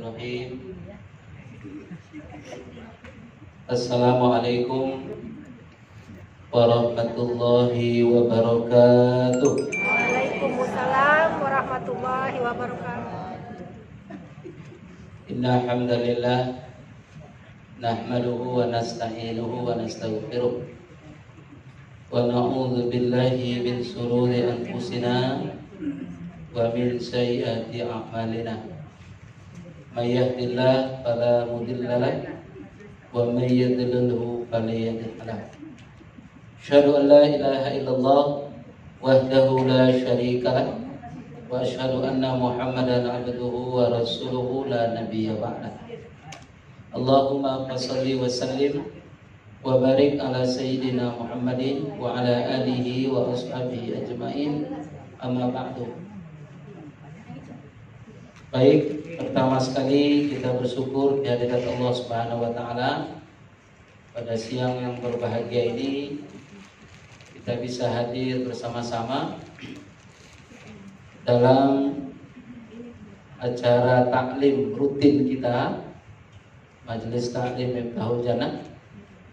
Bismillahirrahmanirrahim. Assalamualaikum warahmatullahi wabarakatuh. Waalaikumsalam warahmatullahi wabarakatuh. Inna hamdalillah nahmaduhu wa nasta'inuhu wa nastaghfiruh wa na'udzu billahi min shururi anfusina wa min sayyiati a'malina. May yahdihillahu fala mudilla lahu wa may yudlilhu fala hadiya lahu. Asyhadu an la ilaha illallah wahdahu la syarika lahu wa asyhadu anna Muhammadan abduhu wa rasuluhu la nabiyya ba'dah. Allahumma shalli wa sallim wa barik ala sayyidina Muhammadin wa ala alihi wa ashabihi ajmain. Amma ba'du. Baik, pertama sekali kita bersyukur di hadirat Allah Subhanahu wa taala pada siang yang berbahagia ini kita bisa hadir bersama-sama dalam acara taklim rutin kita, Majelis Taklim Miftahul Jannah.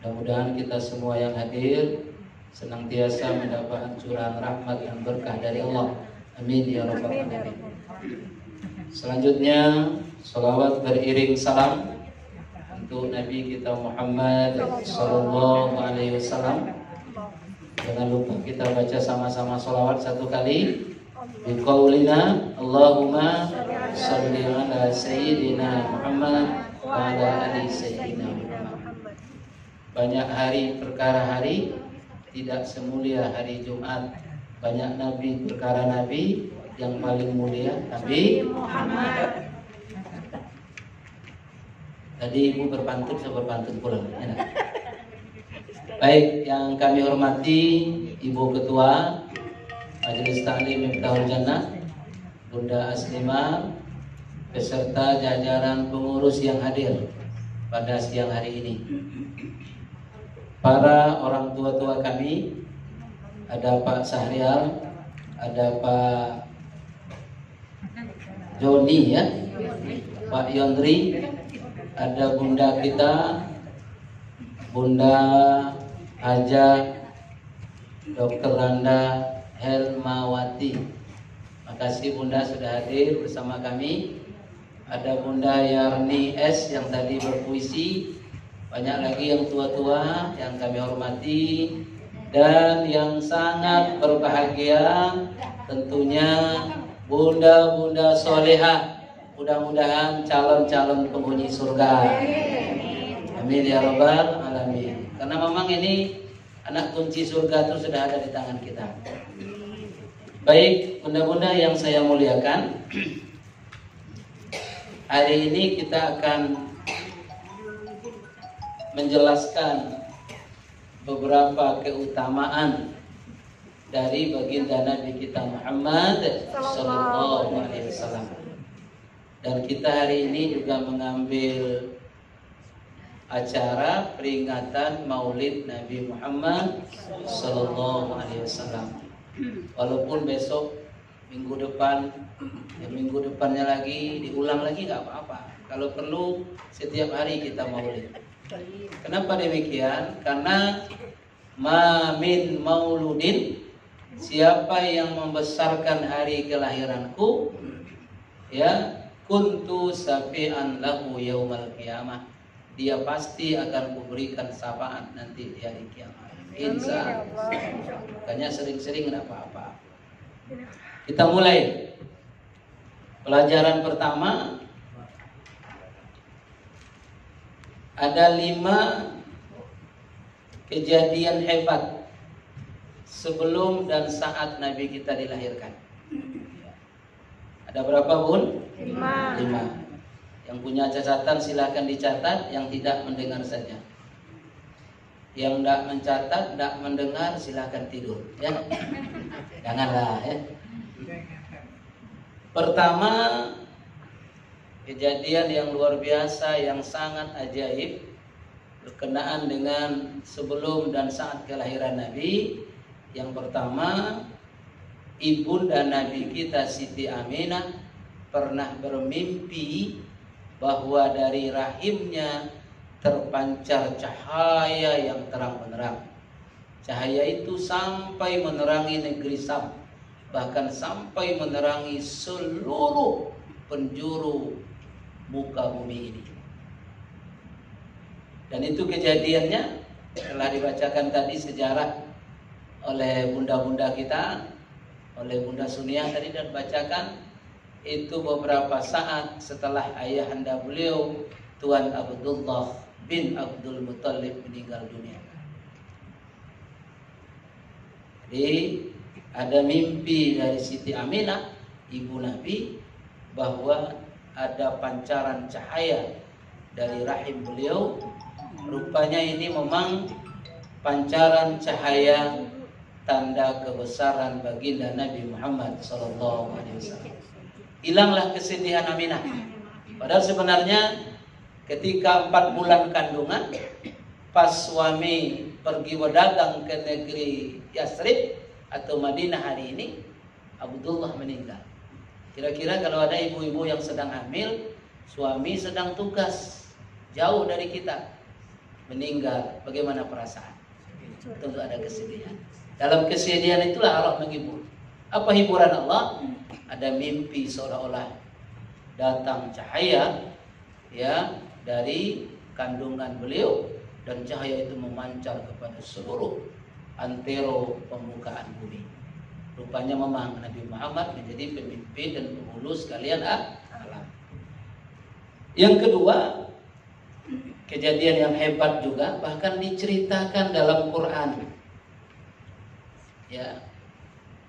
Mudah-mudahan kita semua yang hadir senantiasa mendapat curahan rahmat dan berkah dari Allah. Amin ya rabbal alamin. Selanjutnya salawat beriring salam untuk Nabi kita Muhammad sallallahu alaihi wasallam. Jangan lupa kita baca sama-sama salawat satu kali. Biqaulina Allahumma shalli ala sayyidina Muhammad wa ala ali sayyidina Muhammad. Banyak hari perkara hari tidak semulia hari Jumat. Banyak nabi perkara nabi, yang paling mulia Nabi Muhammad. Tadi ibu berpantun, saya berpantun pulang. Enak. Baik, yang kami hormati Ibu Ketua Majelis Taklim Miftahul Jannah, Bunda Aslimah, beserta jajaran pengurus yang hadir pada siang hari ini. Para orang tua-tua kami, ada Pak Sahrial, ada Pak Joni ya, Pak Yondri, ada Bunda kita, Bunda Haja Dr. Randa Helmawati. Makasih Bunda sudah hadir bersama kami. Ada Bunda Yarni S yang tadi berpuisi. Banyak lagi yang tua-tua yang kami hormati. Dan yang sangat berbahagia tentunya bunda-bunda soleha, mudah-mudahan calon-calon penghuni surga. Amin ya rabbal alamin. Karena memang ini anak kunci surga itu sudah ada di tangan kita. Baik, bunda-bunda yang saya muliakan, hari ini kita akan menjelaskan beberapa keutamaan dari baginda Nabi kita Muhammad sallallahu alaihi wasallam. Dan kita hari ini juga mengambil acara peringatan Maulid Nabi Muhammad sallallahu alaihi wasallam. Walaupun besok minggu depan, minggu depannya lagi diulang lagi nggak apa-apa. Kalau perlu setiap hari kita Maulid. Kenapa demikian? Karena ma min mauludin, siapa yang membesarkan hari kelahiranku, ya, kuntu safi'an lahu yaumal qiyamah, dia pasti akan kuberikan syafaat nanti di hari kiamat. Insya Allah. Makanya sering-sering enggak apa-apa. Kita mulai. Pelajaran pertama, ada 5 kejadian hebat sebelum dan saat Nabi kita dilahirkan. Ada berapa Bun? 5. Yang punya catatan silahkan dicatat, yang tidak mendengar saja. Yang tidak mencatat, tidak mendengar silahkan tidur. Ya, janganlah ya. Pertama, kejadian yang luar biasa yang sangat ajaib berkenaan dengan sebelum dan saat kelahiran Nabi. Yang pertama, ibunda Nabi kita Siti Aminah pernah bermimpi bahwa dari rahimnya terpancar cahaya yang terang benderang. Cahaya itu sampai menerangi negeri Sam, bahkan sampai menerangi seluruh penjuru muka bumi ini. Dan itu kejadiannya telah dibacakan tadi sejarah oleh bunda-bunda kita, oleh Bunda Suniah tadi dan bacakan. Itu beberapa saat setelah ayahanda beliau Tuan Abdullah bin Abdul Muttalib meninggal dunia. Jadi ada mimpi dari Siti Aminah ibu Nabi bahwa ada pancaran cahaya dari rahim beliau. Rupanya ini memang pancaran cahaya tanda kebesaran baginda Nabi Muhammad SAW. Hilanglah kesedihan Aminah. Padahal sebenarnya ketika 4 bulan kandungan, pas suami pergi berdagang ke negeri Yasrib atau Madinah hari ini, Abdullah meninggal. Kira-kira kalau ada ibu-ibu yang sedang hamil, suami sedang tugas jauh dari kita, meninggal, bagaimana perasaan? Tentu ada kesedihan. Dalam kesedihan itulah Allah menghibur. Apa hiburan Allah? Ada mimpi seolah-olah datang cahaya ya dari kandungan beliau, dan cahaya itu memancar kepada seluruh antero permukaan bumi. Rupanya memang Nabi Muhammad menjadi pemimpin dan penghulu sekalian alam. Yang kedua, kejadian yang hebat juga bahkan diceritakan dalam Quran. Ya,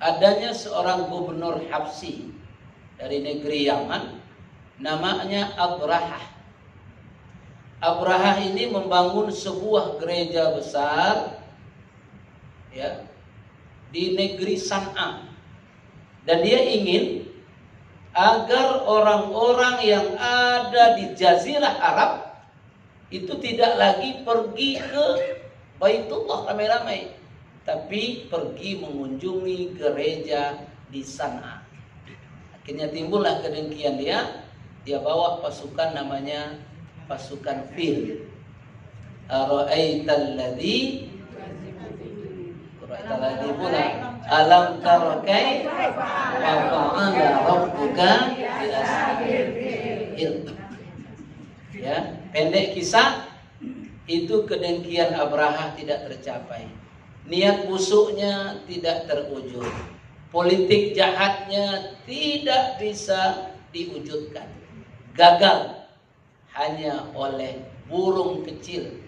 adanya seorang gubernur Habsyi dari negeri Yaman, namanya Abrahah. Abrahah ini membangun sebuah gereja besar ya di negeri San'a, dan dia ingin agar orang-orang yang ada di Jazirah Arab itu tidak lagi pergi ke Baitullah ramai-ramai, tapi pergi mengunjungi gereja di San'a. Akhirnya timbullah kedengkian dia bawa pasukan namanya pasukan fil. Ara'aital ladzi pula alam tara kaifa fa'ala rabbuka bi ashabil. Ya, pendek kisah itu kedengkian Abrahah tidak tercapai. Niat busuknya tidak terwujud. Politik jahatnya tidak bisa diwujudkan. Gagal hanya oleh burung kecil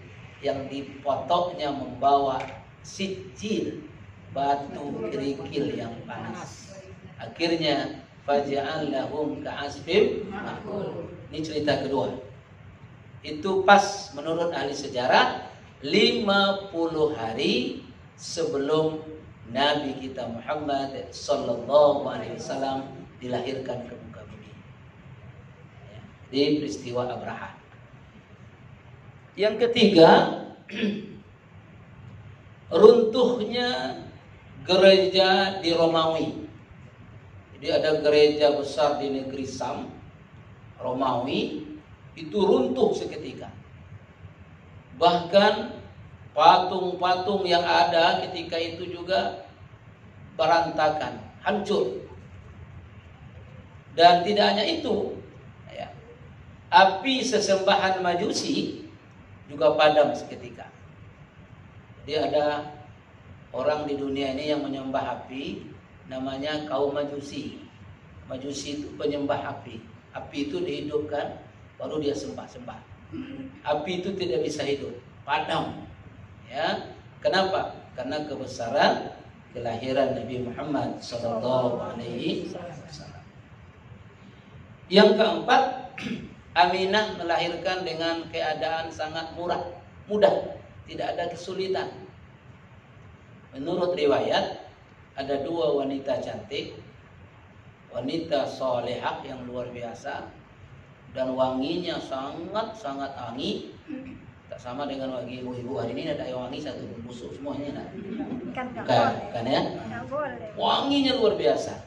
yang dipotoknya membawa sijil, batu kerikil yang panas. Akhirnya faja'allahum ka'asfim ma'kul. Ini cerita kedua. Itu pas menurut ahli sejarah 50 hari sebelum Nabi kita Muhammad sallallahu alaihi wasallam dilahirkan ke muka bumi. Ya, di peristiwa Abrahah. Yang ketiga, runtuhnya gereja di Romawi. Jadi ada gereja besar di negeri Sam, Romawi, itu runtuh seketika. Bahkan patung-patung yang ada ketika itu juga berantakan, hancur. Dan tidak hanya itu, ya, api sesembahan Majusi juga padam seketika. Jadi ada orang di dunia ini yang menyembah api, namanya kaum Majusi. Majusi itu penyembah api. Api itu dihidupkan, baru dia sembah-sembah. Api itu tidak bisa hidup, padam. Ya, kenapa? Karena kebesaran kelahiran Nabi Muhammad sallallahu alaihi wasallam. Yang keempat, Aminah melahirkan dengan keadaan sangat mudah, tidak ada kesulitan. Menurut riwayat, ada 2 wanita cantik, wanita solehah yang luar biasa, dan wanginya sangat wangi. Tak sama dengan wangi ibu-ibu hari ini, ada yang wangi satu busuk semuanya. Kan ya? Wanginya luar biasa.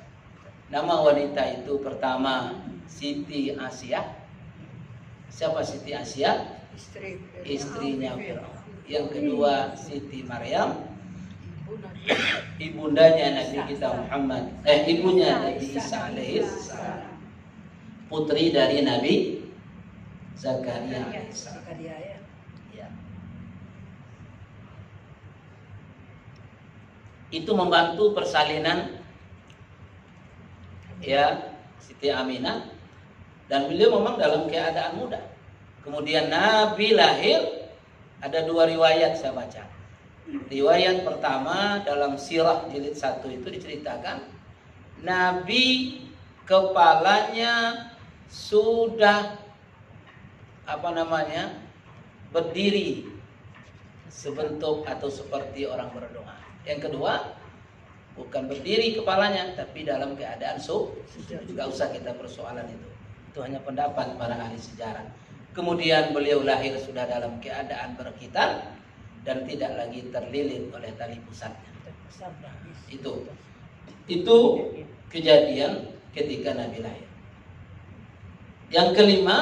Nama wanita itu pertama Siti Asyah, Siapa Siti Asia? Istrinya Fir'aun. Yang kedua Siti Maryam, ibundanya Nabi kita Muhammad, ibunya Nabi Isa alaihissalam, putri dari Nabi Zakaria alaihissalam. Ya. Itu membantu persalinan ya Siti Aminah, dan beliau memang dalam keadaan muda. Kemudian Nabi lahir, ada dua riwayat saya baca. Riwayat pertama dalam Sirah jilid 1 itu diceritakan Nabi kepalanya sudah berdiri sebentuk atau seperti orang berdoa. Yang kedua, bukan berdiri kepalanya, tapi dalam keadaan Gak usah kita persoalan itu. Itu hanya pendapat para ahli sejarah. Kemudian beliau lahir sudah dalam keadaan berkitar dan tidak lagi terlilit oleh tali pusatnya. Itu kejadian ketika Nabi lahir. Yang kelima,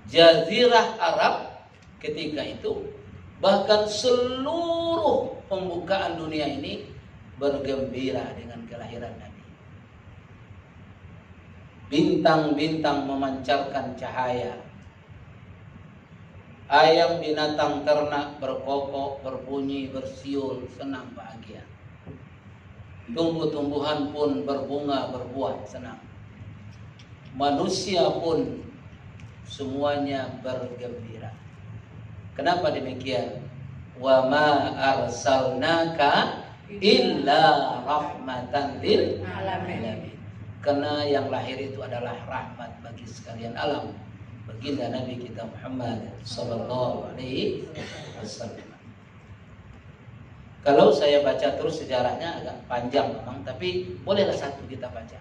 Jazirah Arab ketika itu, bahkan seluruh pembukaan dunia ini bergembira dengan kelahiran Nabi. Bintang-bintang memancarkan cahaya. Ayam binatang ternak berkokok, berbunyi, bersiul, senang bahagia. Tumbuh-tumbuhan pun berbunga, berbuah, senang. Manusia pun semuanya bergembira. Kenapa demikian? Wa ma arsalnaka illa rahmatan lil alamin. Karena yang lahir itu adalah rahmat bagi sekalian alam. Baginda Nabi kita Muhammad sallallahu alaihi wasallam. Kalau saya baca terus sejarahnya agak panjang memang, tapi bolehlah satu kita baca.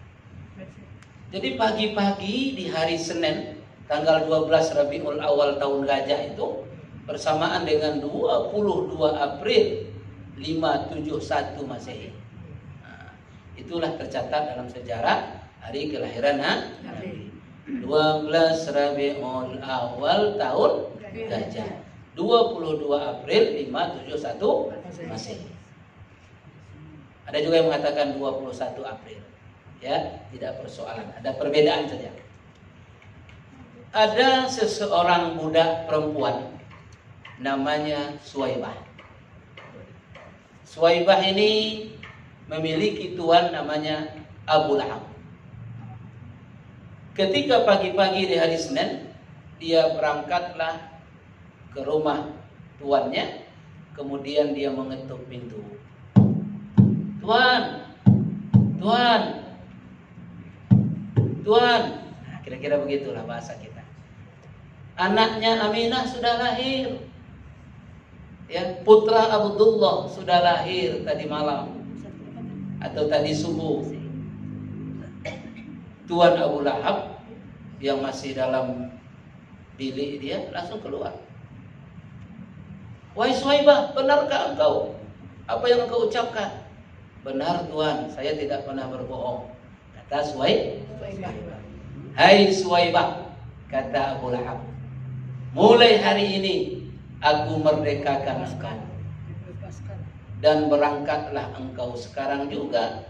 Jadi pagi-pagi di hari Senin tanggal 12 Rabiul Awal tahun Gajah itu bersamaan dengan 22 April 571 Masehi. Nah, itulah tercatat dalam sejarah hari kelahiran Nabi. 12 Rabiul Awal tahun Gajah, 22 April 571 Masehi. Ada juga yang mengatakan 21 April. Ya, tidak persoalan, ada perbedaan saja. Ada seseorang budak perempuan namanya Suwaibah. Suwaibah ini memiliki tuan namanya Abu Lahab. Ketika pagi-pagi di hari Senin, dia berangkatlah ke rumah tuannya, kemudian dia mengetuk pintu. Tuan, tuan, tuan. Nah, kira-kira begitulah bahasa kita. Anaknya Aminah sudah lahir. Ya, putra Abdullah sudah lahir tadi malam atau tadi subuh. Tuan Abu Lahab yang masih dalam bilik dia langsung keluar. Wahai Suwaibah, benarkah engkau apa yang engkau ucapkan? Benar tuan, saya tidak pernah berbohong, kata Suwaibah. Hai Suwaibah, kata Abu Lahab, mulai hari ini aku merdekakan engkau, dan berangkatlah engkau sekarang juga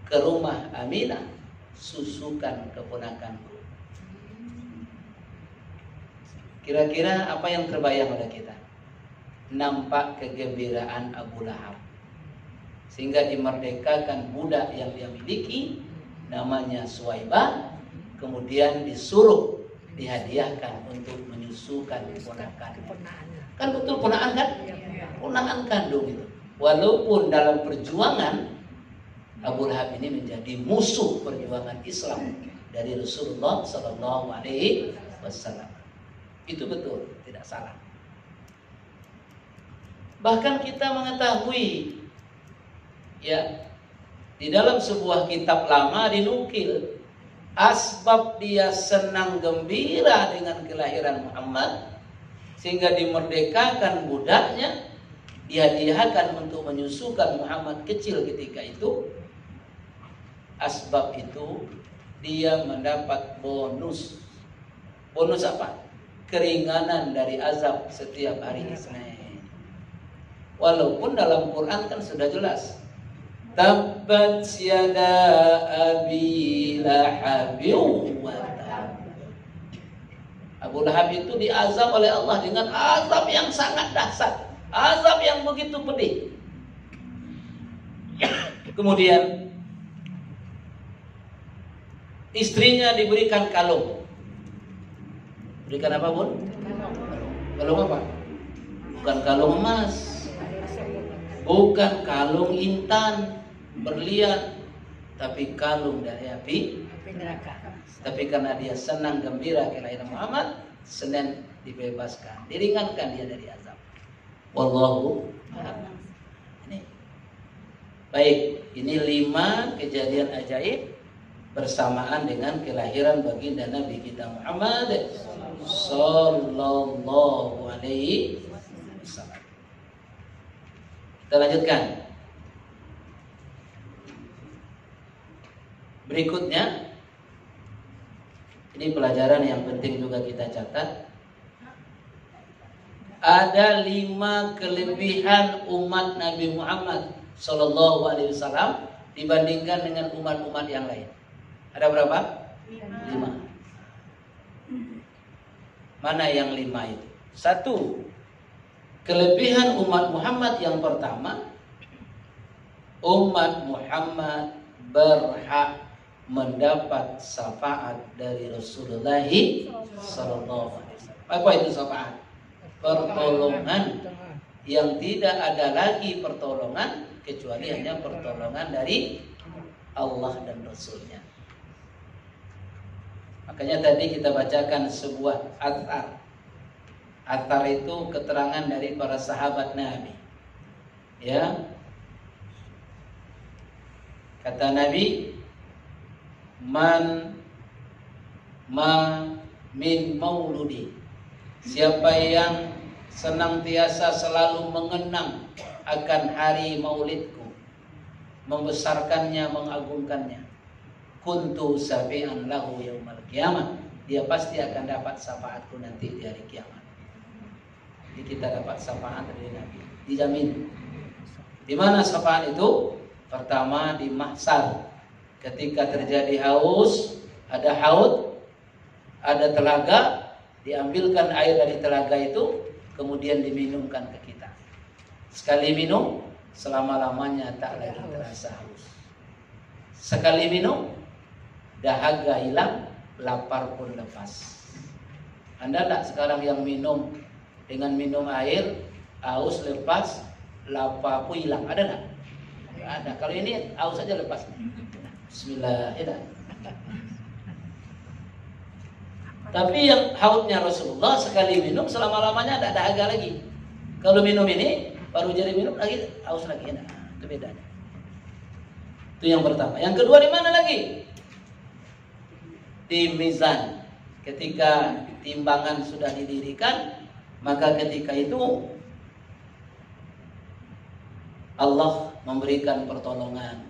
ke rumah Aminah, susukan keponakanku. Kira-kira apa yang terbayang pada kita? Nampak kegembiraan Abu Lahab, sehingga dimerdekakan budak yang dia miliki namanya Suwaibah, kemudian disuruh dihadiahkan untuk menyusukan keponakan. Kan betul ponaan kan? Ponaan kandung itu. Walaupun dalam perjuangan Abu Lahab ini menjadi musuh perjuangan Islam dari Rasulullah Sallallahu Alaihi Wasallam. Itu betul, tidak salah. Bahkan kita mengetahui, ya, di dalam sebuah kitab lama dinukil asbab dia senang gembira dengan kelahiran Muhammad sehingga dimerdekakan budaknya, dihadiahkan untuk menyusukan Muhammad kecil ketika itu. Asbab itu dia mendapat bonus Bonus apa? Keringanan dari azab setiap hari Isnin. Walaupun dalam Quran kan sudah jelas. Tabbat yada abi lahabin wa tab. Abu Lahab itu diazab oleh Allah dengan azab yang sangat dahsyat, azab yang begitu pedih. Kemudian istrinya diberikan kalung. Berikan apa, Bun? Kalung apa? Bukan kalung emas, bukan kalung intan berlian, tapi kalung dari api neraka. Tapi karena dia senang gembira kelahiran Muhammad, Senin dibebaskan, diringankan dia dari azab. Wallahu a'lam. Ini baik, ini 5 kejadian ajaib bersamaan dengan kelahiran baginda Nabi kita Muhammad sallallahu alaihi wasallam. Kita lanjutkan. Berikutnya, ini pelajaran yang penting juga kita catat. Ada 5 kelebihan umat Nabi Muhammad sallallahu alaihi wasallam dibandingkan dengan umat-umat yang lain. Ada berapa? 5. Mana yang 5 itu? 1. Kelebihan umat Muhammad yang pertama, umat Muhammad berhak mendapat syafaat dari Rasulullah sallallahu alaihi wasallam. Apa itu syafaat? Pertolongan yang tidak ada lagi pertolongan kecuali hanya pertolongan dari Allah dan Rasulnya. Makanya tadi kita bacakan sebuah athar. Athar itu keterangan dari para sahabat Nabi. Ya. Kata Nabi, min mauludi. Siapa yang senantiasa selalu mengenang akan hari maulidku, membesarkannya, mengagungkannya, kuntu syafi'an lahu yaumal qiyamah, dia pasti akan dapat syafaatku nanti di hari kiamat. Jadi kita dapat syafaat dari Nabi, dijamin. Di mana syafaat itu? Pertama di mahsyar, ketika terjadi haus, ada haud, ada telaga, diambilkan air dari telaga itu, kemudian diminumkan ke kita. Sekali minum, selama-lamanya tak lagi terasa haus. Sekali minum, dahaga hilang, lapar pun lepas. Anda tak sekarang yang minum dengan minum air, haus lepas, lapar pun hilang, ada tak? Ada. Kalau ini haus saja lepas. Bismillahirrahmanirrahim. Tapi yang haudnya Rasulullah sekali minum selama-lamanya tidak dahaga lagi. Kalau minum ini baru jadi minum lagi haus lagi. Nah, itu bedanya. Itu yang pertama. Yang kedua di mana lagi? Di mizan. Ketika timbangan sudah didirikan, maka ketika itu Allah memberikan pertolongan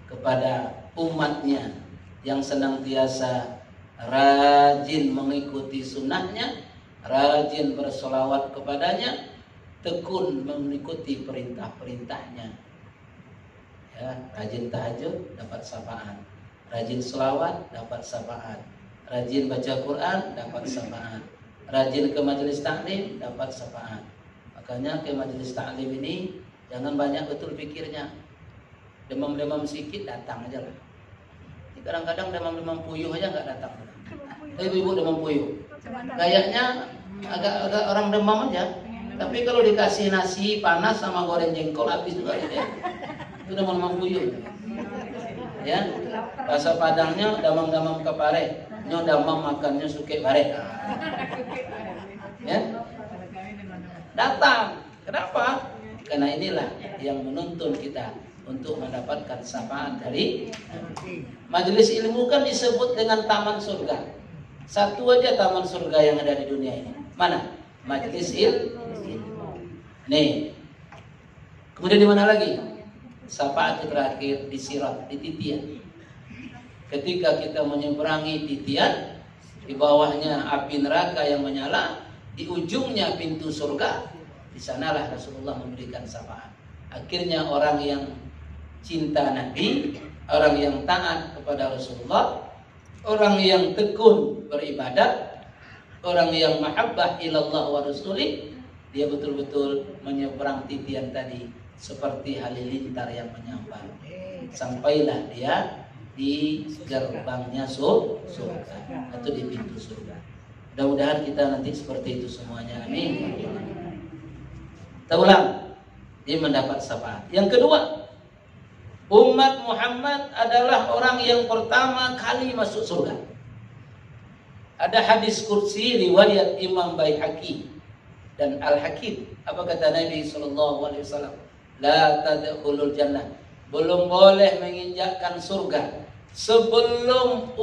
kepada umatnya yang senantiasa rajin mengikuti sunnahnya, rajin bersolawat kepadanya, tekun mengikuti perintah-perintahnya. Ya, rajin tahajud dapat syafaat, rajin selawat dapat syafaat, rajin baca Quran dapat syafaat, rajin ke majelis taklim dapat syafaat. Makanya ke majelis taklim ini jangan banyak betul pikirnya. Demam-demam sedikit datang aja lah. Kadang-kadang demam-demam puyuh aja nggak datang. Ibu-ibu demam puyuh, kayaknya agak orang demam aja. Tapi kalau dikasih nasi panas sama goreng jengkol habis juga gitu ya. Itu demam-demam puyuh. Ya, bahasa Padangnya damam-damam kepare, nyo damam makannya suke bare. Ya, datang. Kenapa? Karena inilah yang menuntun kita untuk mendapatkan syafaat dari majelis ilmu. Kan disebut dengan taman surga. Satu aja taman surga yang ada di dunia ini. Mana? Majelis ilmu. Nih. Kemudian di mana lagi? Syafaat terakhir di Sirat, di titian. Ketika kita menyeberangi titian, di bawahnya api neraka yang menyala, di ujungnya pintu surga. Di sanalah Rasulullah memberikan syafaat. Akhirnya orang yang cinta Nabi, orang yang taat kepada Rasulullah, orang yang tekun beribadat, orang yang mahabbah ilallah wa rasulih, dia betul-betul menyeberang titian tadi seperti halilintar yang menyambar. Sampailah dia di gerbangnya surga atau di pintu surga. Mudah-mudahan kita nanti seperti itu semuanya. Amin. Kita ulang, dia mendapat syafaat. Yang kedua, umat Muhammad adalah orang yang pertama kali masuk surga. Ada hadis kursi riwayat Imam Baihaqi dan Al-Hakim. Apa kata Nabi SAW? La tadkhulul jannah. Belum boleh menginjakkan surga sebelum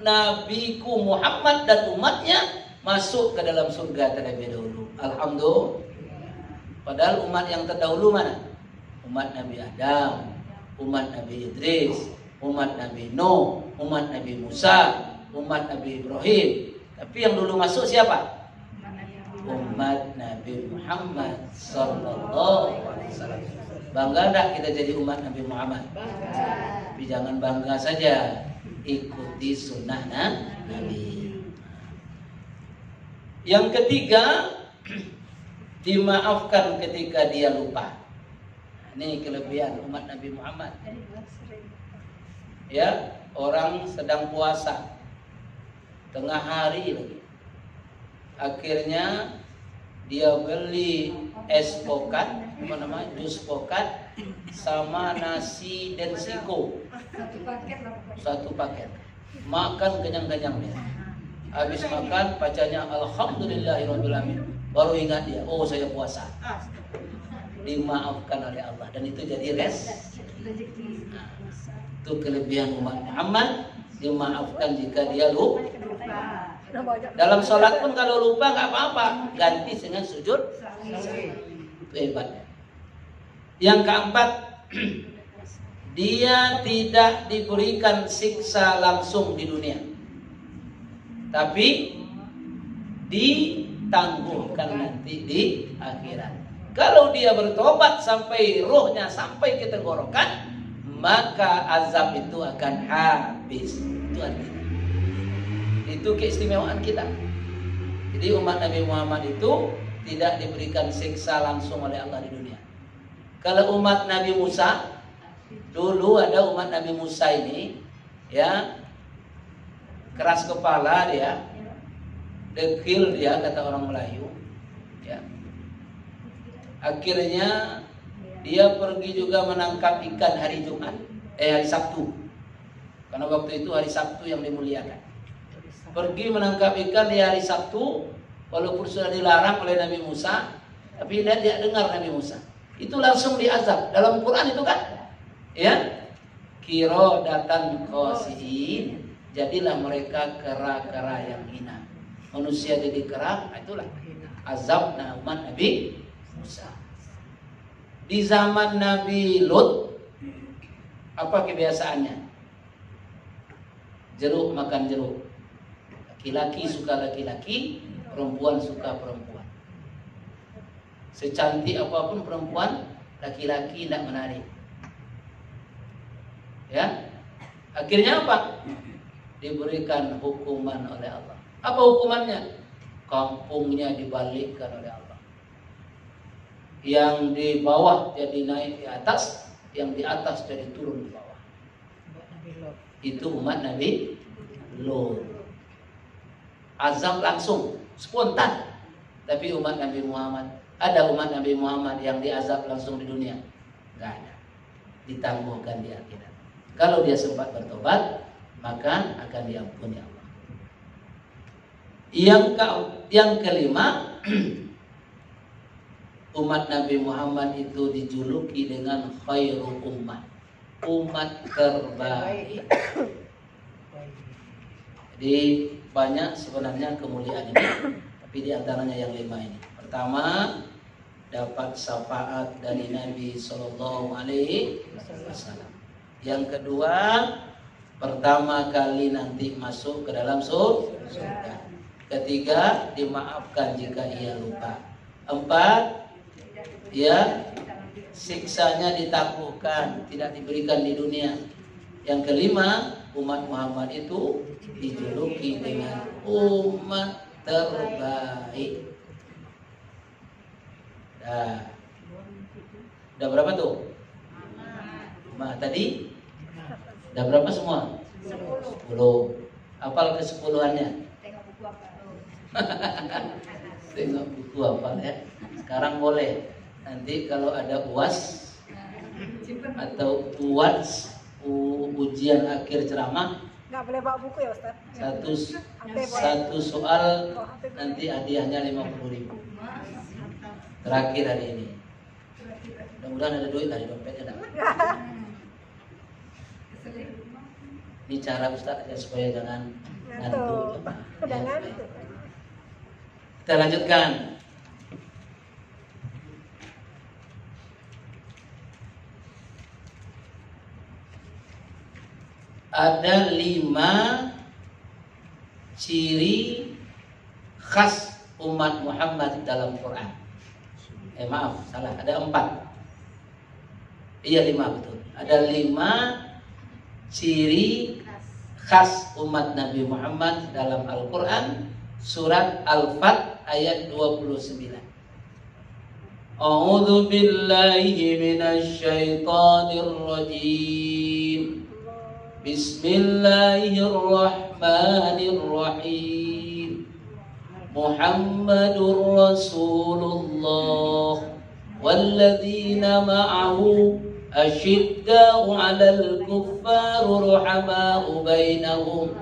Nabiku Muhammad dan umatnya masuk ke dalam surga terlebih dahulu. Alhamdulillah. Padahal umat yang terdahulu mana? Umat Nabi Adam, umat Nabi Idris, umat Nabi Nuh, umat Nabi Musa, umat Nabi Ibrahim. Tapi yang dulu masuk siapa? Umat Nabi Muhammad sallallahu alaihi wasallam. Bangga enggak kita jadi umat Nabi Muhammad? Tapi jangan bangga saja, ikuti sunnah Nabi. Yang ketiga, dimaafkan ketika dia lupa. Ini kelebihan umat Nabi Muhammad. Ya, orang sedang puasa, tengah hari lagi. Akhirnya dia beli es pokat, apa namanya, jus pokat, sama nasi densiko, satu paket. Makan kenyang-kenyang dia. Habis makan, bacanya Alhamdulillahirabbil alamin. Baru ingat dia, oh saya puasa. Dimaafkan oleh Allah dan itu jadi rezeki. Nah, itu kelebihan umat Muhammad, dimaafkan jika dia lupa. Dalam sholat pun kalau lupa nggak apa-apa, ganti dengan sujud. Itu hebatnya. Yang keempat, dia tidak diberikan siksa langsung di dunia, tapi ditangguhkan nanti di akhirat. Kalau dia bertobat sampai rohnya sampai ke tenggorokan, maka azab itu akan habis. Itu artinya. Itu keistimewaan kita. Jadi umat Nabi Muhammad itu tidak diberikan siksa langsung oleh Allah di dunia. Kalau umat Nabi Musa, dulu ada umat Nabi Musa ini, ya, keras kepala dia, dekil dia kata orang Melayu, ya. Akhirnya dia pergi juga menangkap ikan hari Jumat, hari Sabtu. Karena waktu itu hari Sabtu yang dimuliakan. Pergi menangkap ikan di hari Sabtu, walaupun sudah dilarang oleh Nabi Musa, tapi dia tidak dengar Nabi Musa. Itu langsung diazab. Dalam Quran itu kan, ya, qiradatan khasiin, jadilah mereka kera-kera yang hina. Manusia jadi kera, itulah azab umat Nabi Musa. Di zaman Nabi Lut, apa kebiasaannya? Jeruk makan jeruk. Laki-laki suka laki-laki, perempuan suka perempuan. Secantik apapun perempuan, laki-laki tidak menarik. Ya, akhirnya apa? Diberikan hukuman oleh Allah. Apa hukumannya? Kampungnya dibalikkan oleh Allah. Yang di bawah jadi naik di atas, yang di atas jadi turun di bawah. Itu umat Nabi Lut. Azab langsung, spontan. Tapi umat Nabi Muhammad, ada umat Nabi Muhammad yang diazab langsung di dunia? Enggak ada. Ditangguhkan di akhirat. Kalau dia sempat bertobat, maka akan diampuni Allah. Yang kelima, umat Nabi Muhammad itu dijuluki dengan khairul ummah, umat terbaik. Jadi banyak sebenarnya kemuliaan ini, tapi diantaranya yang 5 ini. Pertama, dapat syafaat dari Nabi Sallallahu Alaihi Wasallam. Yang kedua, pertama kali nanti masuk ke dalam surga. surga. Ketiga, dimaafkan jika ia lupa. 4, ya, siksanya ditangguhkan, tidak diberikan di dunia. Yang kelima, umat Muhammad itu dijuluki dengan umat terbaik. Nah, udah berapa tuh? 5 tadi? Udah berapa semua? 10. Hafal ke-10-annya? Tengok buku hafal ya. Sekarang boleh. Nanti kalau ada UAS atau UAS, ujian akhir ceramah, Nggak boleh bawa buku ya Ustaz? satu soal nanti hadiahnya 50.000. Terakhir hari ini. Mudah-mudahan ada duit dari dompetnya. Ini cara Ustaz ya, supaya jangan ngantuk. Jangan. Kita lanjutkan. Ada 5 ciri khas umat Muhammad dalam Quran. Maaf, salah. Ada 4. Iya 5 betul. Ada 5 ciri khas umat Nabi Muhammad dalam Al-Quran. Surat Al-Fat ayat 29. A'udzu billahi minasy syaithanir rajim. Bismillahirrahmanirrahim. Muhammadur Rasulullah walladzina ma'ahu asyidda'u 'alal kuffari ruhama'u bainahum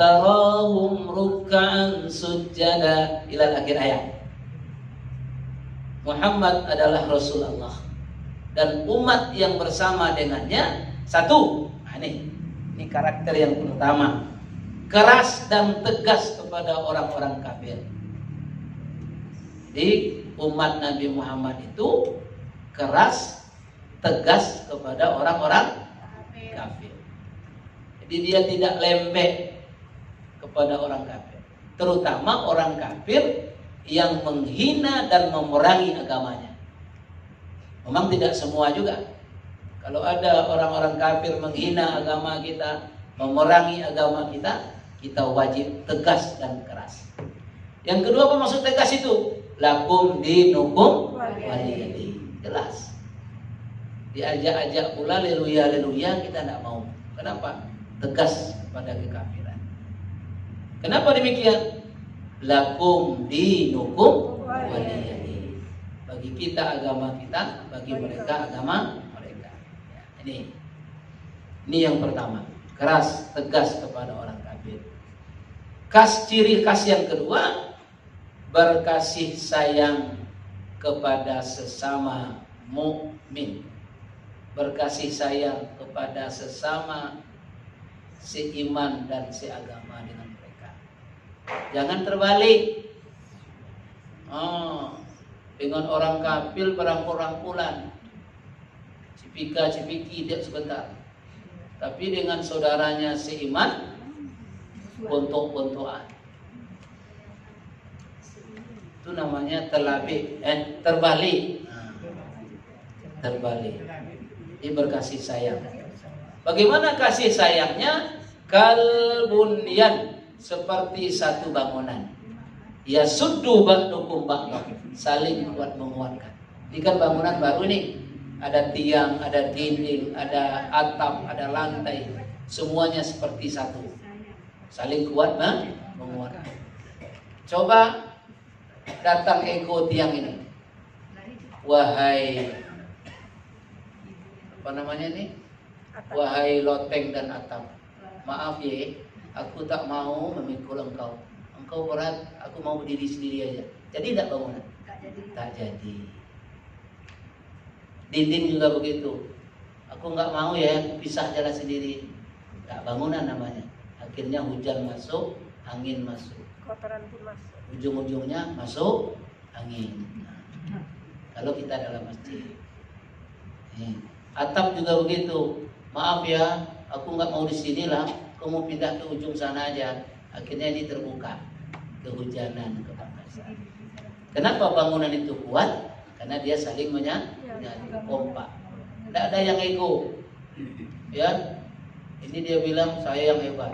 tarahum ruk'an sujjada ila akhir ayat. Muhammad adalah Rasulullah dan umat yang bersama dengannya satu. Nah, ini karakter yang pertama, keras dan tegas kepada orang-orang kafir. Jadi umat Nabi Muhammad itu keras, tegas kepada orang-orang kafir. Jadi dia tidak lembek kepada orang kafir, terutama orang kafir yang menghina dan memerangi agamanya. Memang tidak semua juga. Kalau ada orang-orang kafir menghina agama kita, memerangi agama kita, kita wajib tegas dan keras. Yang kedua, apa maksud tegas itu? Lakum dinukum waliyadin. Jelas. Diajak-ajak pula leluya kita tidak mau. Kenapa? Tegas kepada kekafiran. Kenapa demikian? Lakum dinukum waliyadin. Bagi kita agama kita, bagi mereka agama mereka. Ya, ini yang pertama, keras, tegas kepada orang kafir. Ciri khas yang kedua, berkasih sayang kepada sesama mukmin. Berkasih sayang kepada sesama seiman dan seagama dengan mereka. Jangan terbalik. Dengan orang kafir perang-perangulan, cipika-cipiki dia sebentar. Tapi dengan saudaranya seiman, bontok-bontokan. Itu namanya terbalik. Terbalik. Ini berkasih sayang. Bagaimana kasih sayangnya? Kalbunyan, seperti satu bangunan. Ya suddu ba'dukum ba'd, saling kuat menguatkan. Ini kan bangunan baru nih. Ada tiang, ada dinding, ada atap, ada lantai. Semuanya seperti satu. Saling kuat menguatkan. Coba datang ego tiang ini. Wahai apa namanya nih? Wahai loteng dan atap. Maaf ya, aku tak mau memikul engkau. Engkau berat, aku mau berdiri sendiri aja. Jadi tidak bangunan? Tak jadi. Dinding juga begitu. Aku nggak mau ya, aku pisah jalan sendiri. Tak bangunan namanya. Akhirnya hujan masuk, angin masuk. Kotoran pun masuk. Ujung-ujungnya masuk angin. Kalau kita dalam masjid. Atap juga begitu. Maaf ya, aku nggak mau di sini lah. Aku mau pindah ke ujung sana aja. Akhirnya ini terbuka, kehujanan, kebakaran. Kenapa bangunan itu kuat? Karena dia saling menyatu, kompak. Tidak ada yang ego. Ya, ini dia bilang saya yang hebat.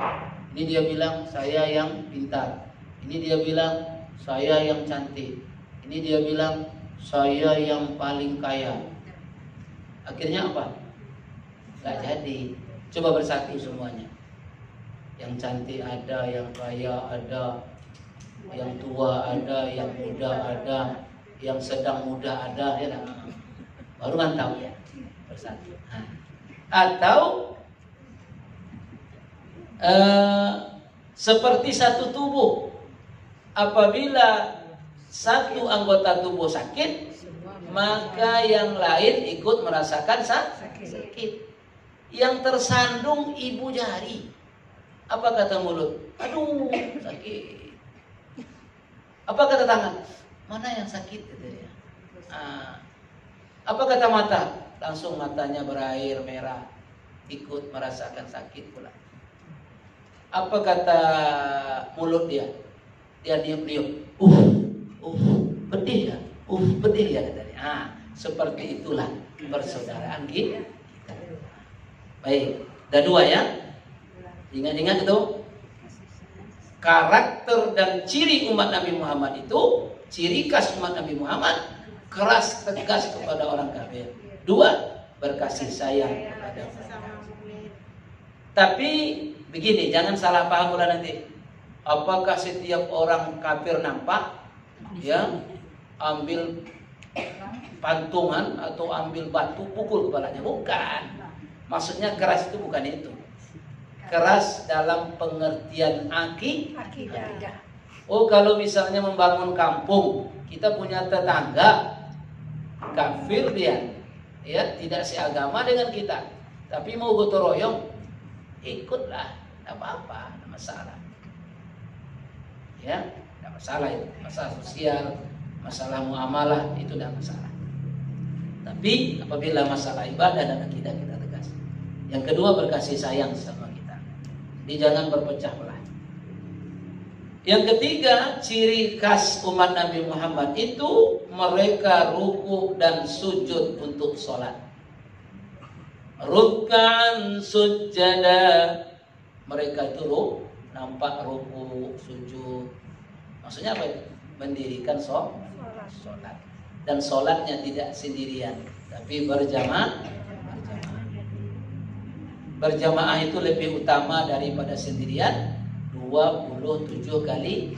Ini dia bilang saya yang pintar. Ini dia bilang saya yang cantik. Ini dia bilang saya yang paling kaya. Akhirnya apa? Gak jadi. Coba bersatu semuanya. Yang cantik ada, yang kaya ada, yang tua ada, yang muda ada, yang sedang muda ada, ya tak? Baru kan tahu ya, bersatu. Nah. Atau seperti satu tubuh, apabila satu anggota tubuh sakit, maka yang lain ikut merasakan sakit. Yang tersandung ibu jari. Apa kata mulut? Aduh, sakit. Apa kata tangan? Mana yang sakit? Apa kata mata? Langsung matanya berair merah, ikut merasakan sakit pula. Apa kata mulut dia? Dia diam-diam. Pedih ya. Pedih ya katanya. Seperti itulah persaudaraan kita. Baik, ada dua ya. Ingat-ingat itu. Karakter dan ciri umat Nabi Muhammad itu, ciri khas umat Nabi Muhammad, keras tegas kepada orang kafir. Dua, berkasih sayang kepada mereka. Tapi begini, jangan salah paham pula nanti. Apakah setiap orang kafir nampak ya ambil pantungan atau ambil batu pukul kepalanya? Bukan. Maksudnya keras itu bukan itu. Keras dalam pengertian akidah. Oh, kalau misalnya membangun kampung, kita punya tetangga kafir dia, ya tidak seagama dengan kita, tapi mau gotong royong, ikutlah, tidak apa-apa, tidak masalah. Ya, tidak masalah itu, masalah sosial, masalah muamalah itu tidak masalah. Tapi apabila masalah ibadah dan akidah kita tegas. Yang kedua, berkasih sayang sama kita. Jadi jangan berpecah belah. Yang ketiga, ciri khas umat Nabi Muhammad itu mereka ruku dan sujud untuk sholat. Ruk'an sujada, mereka itu nampak ruku, sujud. Maksudnya apa itu? Mendirikan sholat. Dan sholatnya tidak sendirian, tapi berjamaah. Berjamaah itu lebih utama daripada sendirian. 27 kali.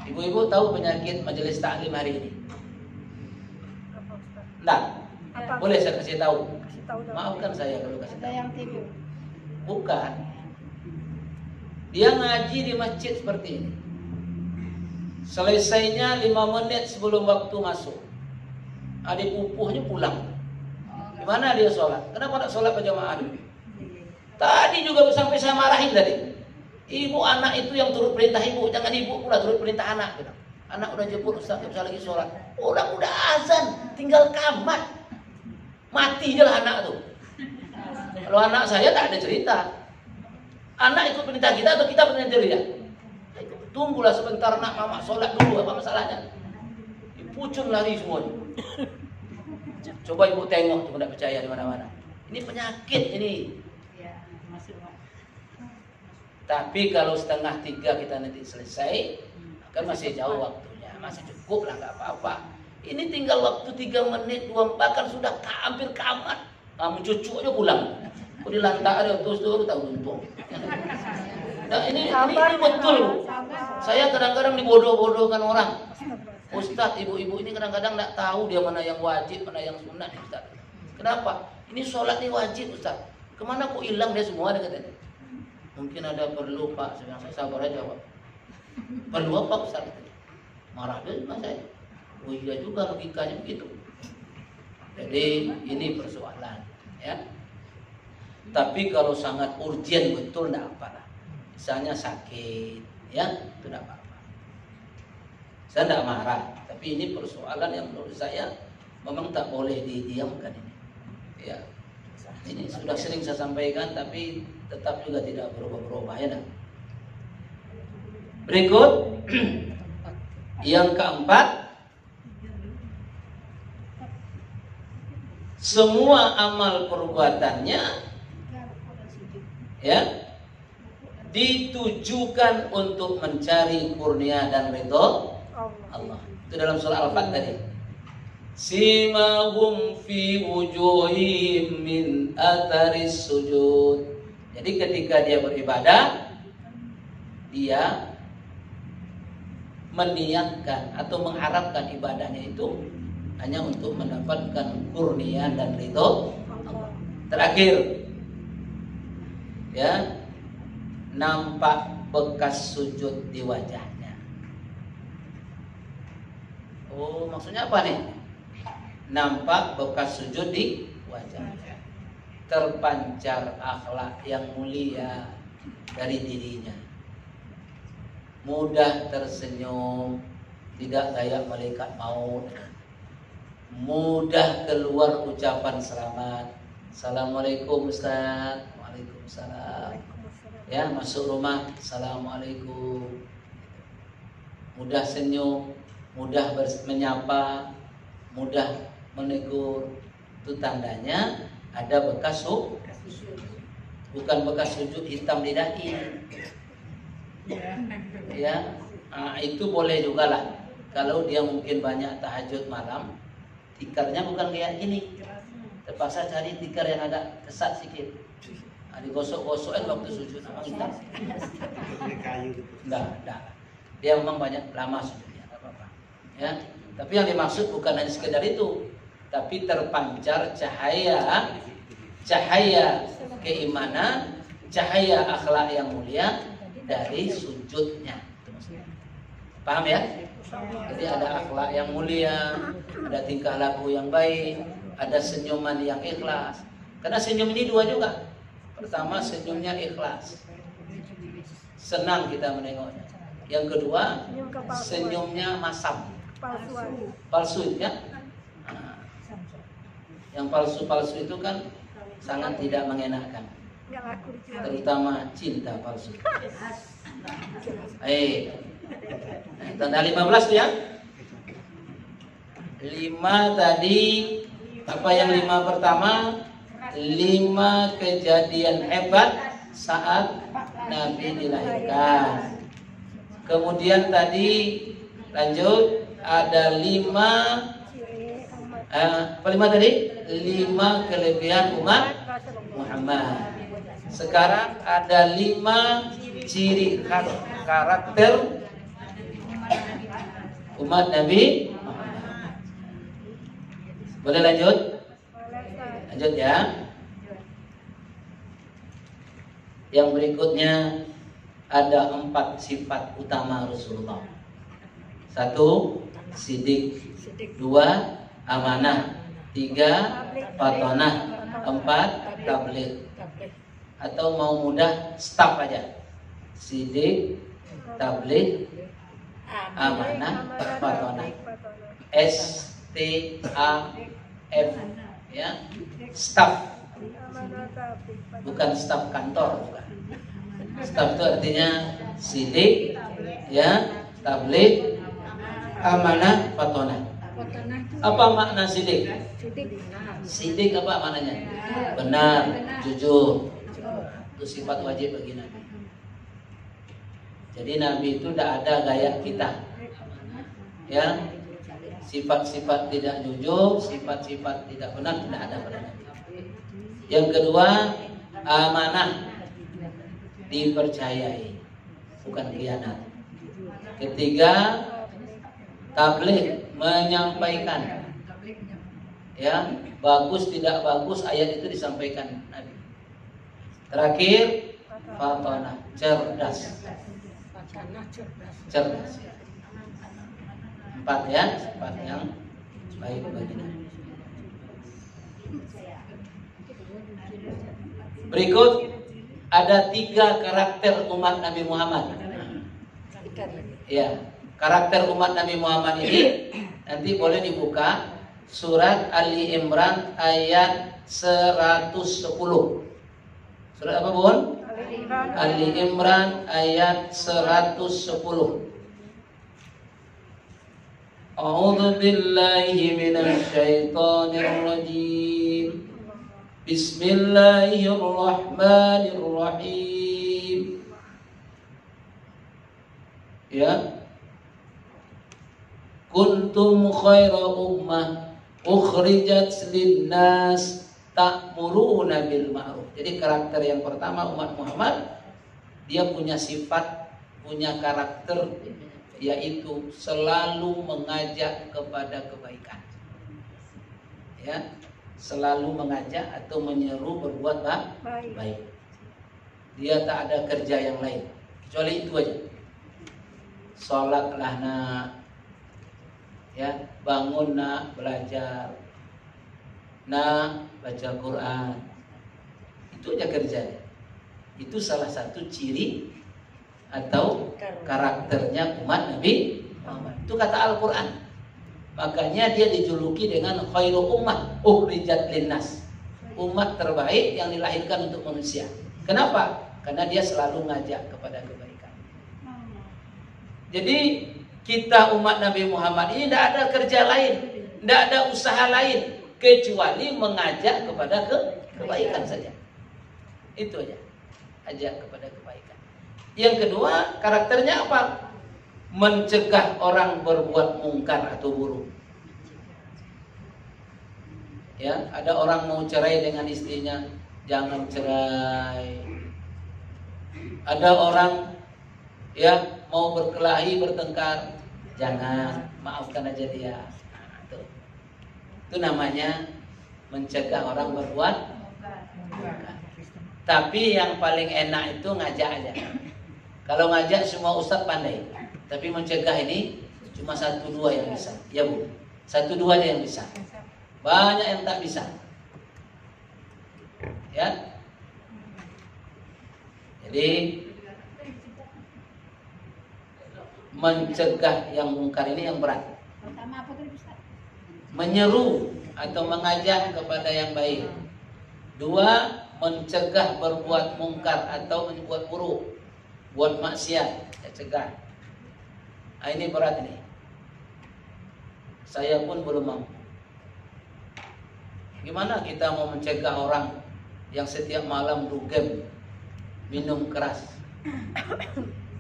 Ibu-ibu tahu penyakit majelis taklim hari ini? Nah, boleh saya kasih tahu? Maafkan saya kalau kasih tahu. Yang tidur. Bukan. Dia ngaji di masjid seperti ini. Selesainya 5 menit sebelum waktu masuk. Adik pupuhnya pulang. Di mana dia sholat? Kenapa tak sholat berjamaah dulu? Tadi juga sampai saya marahin tadi. Ibu anak itu yang turut perintah ibu, jangan ibu pula turut perintah anak. Anak udah jemput Ustaz, tidak bisa lagi sholat. Orang udah azan, tinggal kamat. Mati je lah anak tuh. Kalau anak saya tak ada cerita. Anak ikut perintah kita atau kita perintah dia? Tunggulah sebentar nak, mama sholat dulu, apa masalahnya? Pucung lari semuanya. Coba ibu tengok tuh, tidak percaya di mana-mana. Ini penyakit ini. Tapi kalau 2:30 kita nanti selesai, kan masih jauh waktunya, masih cukup lah, nggak apa-apa. Ini tinggal waktu 3 menit, 24 kan sudah hampir kamat. Mencucuknya pulang. Kok di lantai ada terus tahu untung. Nah, ini betul. Saya kadang-kadang dibodoh-bodohkan orang. Ustadz, ibu-ibu ini kadang-kadang nggak tahu dia mana yang wajib, mana yang sunat, Ustadz. Kenapa? Ini sholat ini wajib, Ustadz. Kemana kok hilang dia semua, dia katanya. Mungkin ada perlu Pak, saya sabar aja Pak. Perlu apa Ustaz? Marah dia sama saya. Oh iya juga logikanya begitu. Jadi ini persoalan, ya. Tapi kalau sangat urgent betul tidak apa-apa. Misalnya sakit, ya itu tidak apa-apa. Saya tidak marah, tapi ini persoalan yang menurut saya memang tak boleh didiamkan ini. Ya, ini sudah sering saya sampaikan, tapi tetap juga tidak berubah-ubah ya. Nah. Berikut yang keempat, semua amal perbuatannya ya ditujukan untuk mencari kurnia dan ridho Allah. Itu dalam surah Al-Fat tadi. Simahum fi wujuhihim min atharis sujud. Jadi ketika dia beribadah, dia meniatkan atau mengharapkan ibadahnya itu hanya untuk mendapatkan kurnia dan ridho Allah. Terakhir, ya, nampak bekas sujud di wajahnya. Oh, maksudnya apa nih? Nampak bekas sujud di wajahnya. Terpancar akhlak yang mulia dari dirinya. Mudah tersenyum, tidak kayak malaikat maut. Mudah keluar ucapan selamat. Assalamualaikum Ustaz. Waalaikumsalam. Ya, masuk rumah, assalamualaikum. Mudah senyum, mudah menyapa, mudah menegur. Itu tandanya ada bekas sujud. Bukan bekas sujud hitam di dahi. Ya, itu boleh juga lah. Kalau dia mungkin banyak tahajud malam, tikarnya bukan kayak gini. Terpaksa cari tikar yang agak kesat sedikit. Digosok-gosokin waktu sujud sama kita. Enggak. Dia memang banyak lama sujudnya, enggak apa-apa. Ya, tapi yang dimaksud bukan hanya sekedar itu, tapi terpancar cahaya keimanan, cahaya akhlak yang mulia dari sujudnya. Paham ya? Jadi ada akhlak yang mulia, ada tingkah laku yang baik, ada senyuman yang ikhlas. Karena senyum ini dua juga. Pertama, senyumnya ikhlas, senang kita menengoknya. Yang kedua, senyumnya masam, palsu ya. Yang palsu-palsu itu kan sangat tidak mengenakan, terutama cinta palsu. Tanda 15 ya. 5 tadi, apa yang 5 pertama? 5 kejadian hebat saat Nabi dilahirkan. Kemudian tadi lanjut ada 5 tadi? 5 kelebihan umat Muhammad. Sekarang ada 5 ciri karakter umat Nabi Muhammad. Boleh lanjut? Lanjut ya. Yang berikutnya ada 4 sifat utama Rasulullah. 1, sidik. 2, amanah. 3, fatonah. 4, tabligh. Atau mau mudah, staf aja. Sidik, tabligh, amanah, fatonah. STAF ya. Staf. Bukan staf kantor, bukan. Staf itu artinya sidik, ya, tabligh, amanah, fatonah. Apa makna sidik? Sidik apa maknanya? Benar, jujur. Itu sifat wajib bagi Nabi. Jadi Nabi itu tidak ada gaya kita. Ya, sifat-sifat tidak jujur, sifat-sifat tidak benar tidak ada pada Nabi. Yang kedua, amanah, dipercayai, bukan khianat. Ketiga, tabligh, menyampaikan. Ya, bagus tidak bagus ayat itu disampaikan Nabi. Terakhir, fatonah, cerdas. Cerdas. 4 ya, sifat yang baik bagi Nabi. Berikut ada 3 karakter umat Nabi Muhammad. Ya, karakter umat Nabi Muhammad ini nanti boleh dibuka surat Ali Imran ayat 110. Surat apa, Bun? Ali Imran ayat 110. A'udzu billahi minasy syaithanir rajim. Bismillahirrahmanirrahim. Ya. Kuntum khaira ummah ukhrijat linnas ta'muruna bil ma'ruf. Jadi karakter yang pertama umat Muhammad, dia punya sifat, punya karakter, yaitu selalu mengajak kepada kebaikan. Ya, selalu mengajak atau menyeru berbuat baik. Dia tak ada kerja yang lain kecuali itu aja. Salatlah nak, ya, bangun nak, belajar nak, baca Quran. Itu aja kerjanya. Itu salah satu ciri atau karakternya umat Nabi Muhammad. Itu kata Al-Quran. Makanya dia dijuluki dengan khairu ummah ukhrijat linnas, umat terbaik yang dilahirkan untuk manusia. Kenapa? Karena dia selalu ngajak kepada kebaikan. Jadi kita umat Nabi Muhammad ini tidak ada kerja lain, tidak ada usaha lain kecuali mengajak kepada kebaikan saja. Itu aja, ajak kepada kebaikan. Yang kedua, karakternya apa? Mencegah orang berbuat mungkar atau buruk. Ya, ada orang mau cerai dengan istrinya, jangan cerai. Ada orang ya mau berkelahi, bertengkar, jangan, maafkan aja dia. Nah, itu namanya mencegah orang berbuat mungkar. Tapi yang paling enak itu ngajak aja. Kalau ngajak semua ustadz pandai, tapi mencegah ini cuma 1-2 yang bisa. Ya Bu, 1-2 aja yang bisa. Banyak yang tak bisa. Ya. Jadi mencegah yang mungkar ini yang berat. Menyeru atau mengajak kepada yang baik. 2, mencegah berbuat mungkar atau berbuat buruk, buat maksiat, ya cegah. Nah, ini berat ini. Saya pun belum mampu. Gimana kita mau mencegah orang yang setiap malam dugem, minum keras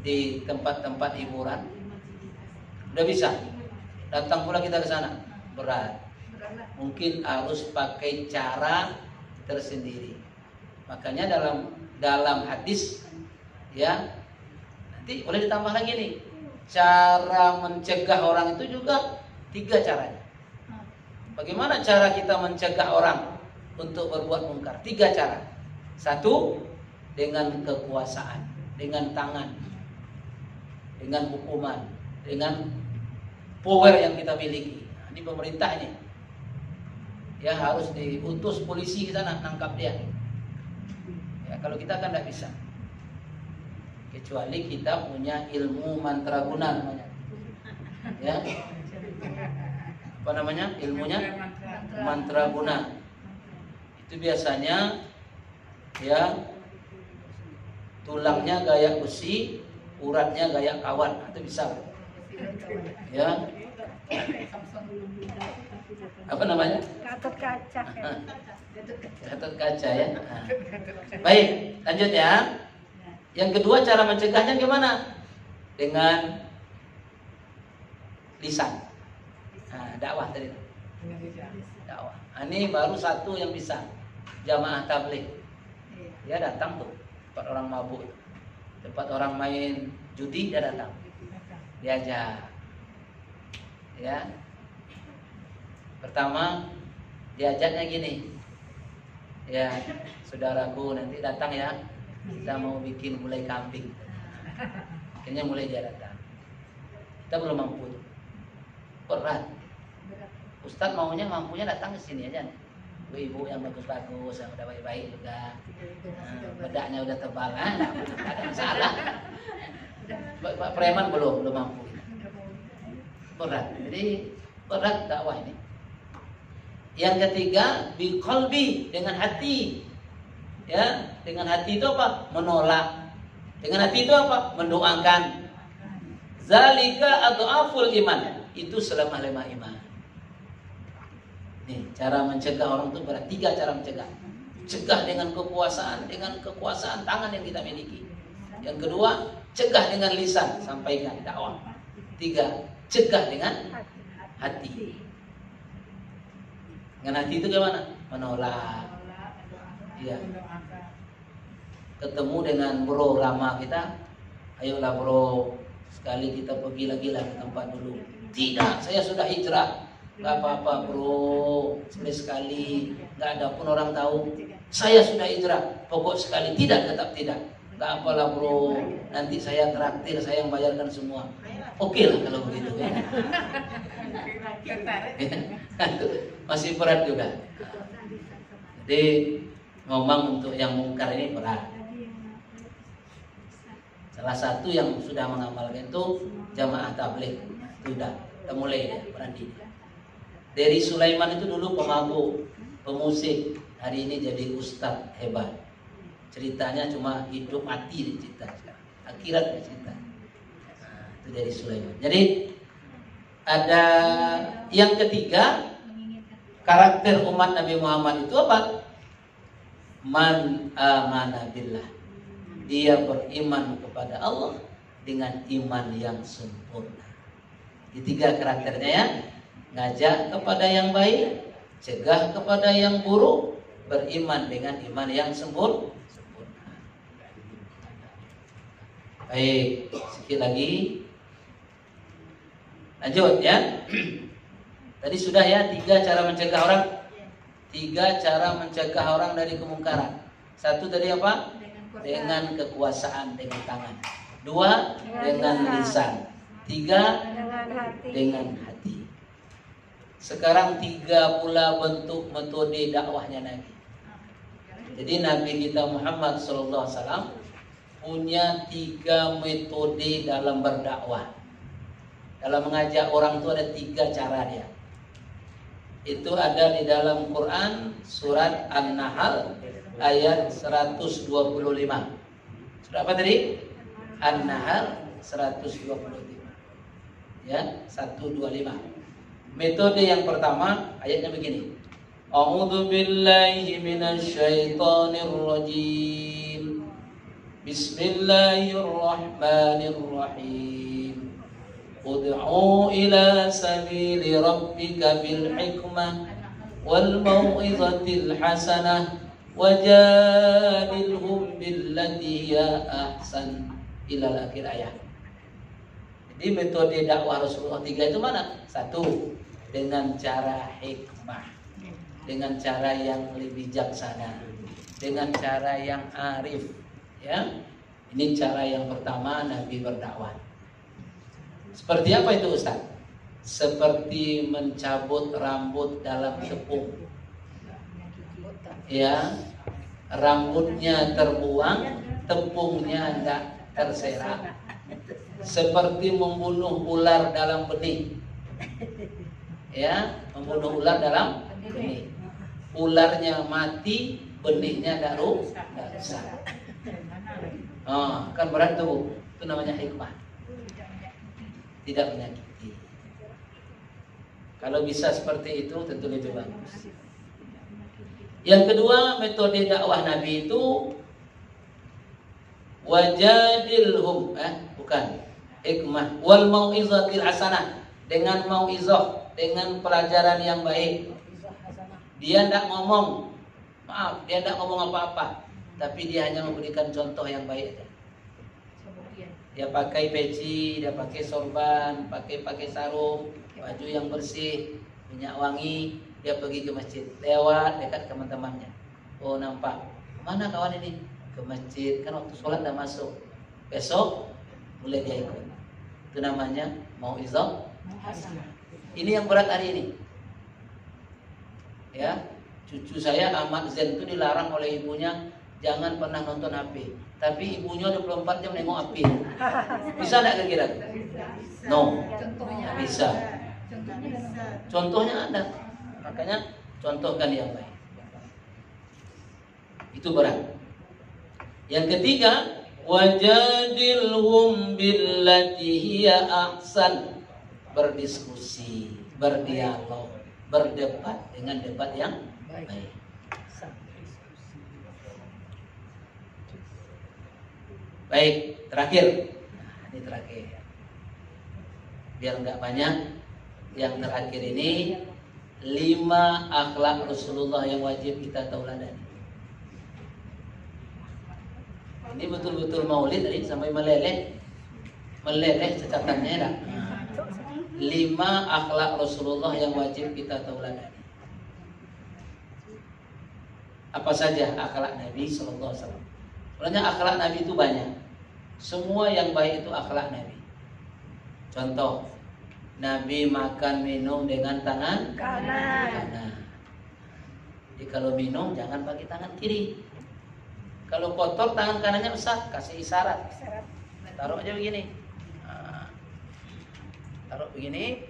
di tempat-tempat hiburan? Udah bisa. Datang pula kita ke sana, berat. Mungkin harus pakai cara tersendiri. Makanya dalam hadis, ya, nanti boleh ditambah lagi nih, cara mencegah orang itu juga 3 caranya. Bagaimana cara kita mencegah orang untuk berbuat mungkar? 3 cara. 1, dengan kekuasaan, dengan tangan, dengan hukuman, dengan power yang kita miliki. Nah, ini pemerintah ini, ya, harus diutus polisi ke sana nangkap dia. Ya, kalau kita kan tidak bisa, kecuali kita punya ilmu mantraguna namanya. Ya, apa namanya ilmunya? Mantraguna. Itu biasanya ya tulangnya gaya besi, uratnya gaya kawan. Itu bisa. Ya. Apa namanya? Gatot kaca. Gatot kaca ya. Nah. Baik, lanjut ya. Yang kedua, cara mencegahnya gimana? Dengan lisan. Nah, dakwah tadi. Dakwah. Nah, ini baru 1 yang bisa. Jamaah tabligh. Dia datang tuh, tempat orang mabuk, tempat orang main judi, dia datang. Diajak. Ya. Pertama, diajaknya gini. Ya, saudaraku, nanti datang ya. Kita mau bikin gulai kambing. Akhirnya mulai dia datang. Kita belum mampu. Berat. Ustadz mampunya datang ke sini aja. Ibu yang bagus-bagus, yang udah baik-baik juga. Bedaknya udah tebal, nggak ada masalah. Pak preman belum mampu. Berat. Jadi berat dakwah ini. Yang ketiga, biqalbi, dengan hati. Ya, dengan hati itu apa? Menolak. Dengan hati itu apa? Mendoakan. Zalika adhaful iman. Itu selemah-lemah iman. Nih, cara mencegah orang itu berat. 3 cara mencegah. Cegah dengan kekuasaan tangan yang kita miliki. Yang kedua, cegah dengan lisan, sampaikan dakwah. 3, cegah dengan hati. Dengan hati itu gimana? Menolak. Iya. Ketemu dengan bro lama kita, ayolah bro, sekali kita pergi lagi lah ke tempat dulu. Tidak, saya sudah hijrah. Gak apa-apa bro, sekali, gak ada pun orang tahu. Saya sudah hijrah, pokok sekali, tidak, tetap tidak. Gak apalah bro, nanti saya traktir, saya yang bayarkan semua. Oke lah kalau begitu kan. Masih berat juga. Jadi ngomong untuk yang mungkar ini berat. Salah satu yang sudah mengamalkan itu jamaah tabligh. Sudah, kita mulai ya, berani. Dari Sulaiman itu dulu pemabuk, pemusik. Hari ini jadi ustadz hebat. Ceritanya cuma hidup mati dicerita, akhirat dicerita. Nah, itu dari Sulaiman. Jadi ada yang ketiga, karakter umat Nabi Muhammad itu apa? Man amana billah. Dia beriman kepada Allah dengan iman yang sempurna. Di 3 karakternya ya. Ngajak kepada yang baik, cegah kepada yang buruk, beriman dengan iman yang sempurna. Baik, sedikit lagi. Lanjut ya. Tadi sudah ya 3 cara mencegah orang. 3 cara mencegah orang dari kemungkaran. 1 tadi apa? Dengan kekuasaan, dengan tangan. 2 dengan lisan. 3 dengan hati. Sekarang 3 pula bentuk metode dakwahnya Nabi. Jadi Nabi kita Muhammad SAW punya 3 metode dalam berdakwah. Dalam mengajak orang itu ada 3 cara dia. Itu ada di dalam Quran surat An-Nahl ayat 125. Surat apa tadi? An-Nahl 125. Ya, 125. Metode yang pertama ayatnya begini. A'udzu billahi minasyaitonir rajim. Bismillahirrahmanirrahim. Ud'u ila sabili rabbika bil hikmah wal mau'izatil hasanah wajadilhum billati hiya ahsan ila akhir ayat. Jadi metode dakwah Rasulullah 3 itu mana? 1, dengan cara hikmah, dengan cara yang lebih bijaksana, dengan cara yang arif. Ya, ini cara yang pertama Nabi berdakwah. Seperti apa itu Ustaz? Seperti mencabut rambut dalam tepung. Ya, rambutnya terbuang, tepungnya tidak terserak. Seperti membunuh ular dalam benih. Ya, membunuh ular dalam benih. Ularnya mati, benihnya tidak rusak. Oh, kan berat tuh. Itu namanya hikmah. Tidak menyakiti. Kalau bisa seperti itu tentu lebih bagus. Yang kedua, metode dakwah Nabi itu wajadilhum, bukan hikmah, wal mau'izatil hasanah, dengan mau'izah, dengan pelajaran yang baik. Dia tidak ngomong, maaf, dia tidak ngomong apa-apa, tapi dia hanya memberikan contoh yang baik aja. Dia pakai peci, dia pakai sorban, pakai sarung, baju yang bersih, minyak wangi. Dia pergi ke masjid, lewat dekat teman-temannya. Oh, nampak, mana kawan ini? Ke masjid, kan waktu sholat dah masuk. Besok mulai dia ikut. Itu namanya mau'izah. Ini yang berat hari ini. Ya, cucu saya Ahmad Zen itu dilarang oleh ibunya jangan pernah nonton HP. Tapi ibunya 24 jam nengok HP. Bisa enggak kira-kira? No. Bisa. Contohnya ada. Makanya contohkan yang baik. Itu berat. Yang ketiga, wajadilhum billati hiya ahsan. Berdiskusi, berdialog, berdebat dengan debat yang baik. Baik, terakhir. Nah, ini terakhir. Biar nggak banyak. Yang terakhir ini 5 akhlak Rasulullah yang wajib kita tauladani. Ini betul-betul maulid tadi sampai meleleh catatannya dah. 5 akhlak Rasulullah yang wajib kita tauladani. Apa saja akhlak Nabi sallallahu alaihi wasallam? Sebenarnya akhlak Nabi itu banyak. Semua yang baik itu akhlak Nabi. Contoh, Nabi makan minum dengan tangan kanan. Jadi kalau minum jangan pakai tangan kiri. Kalau kotor tangan kanannya besar, kasih isyarat. Taruh aja begini. Nah, taruh begini.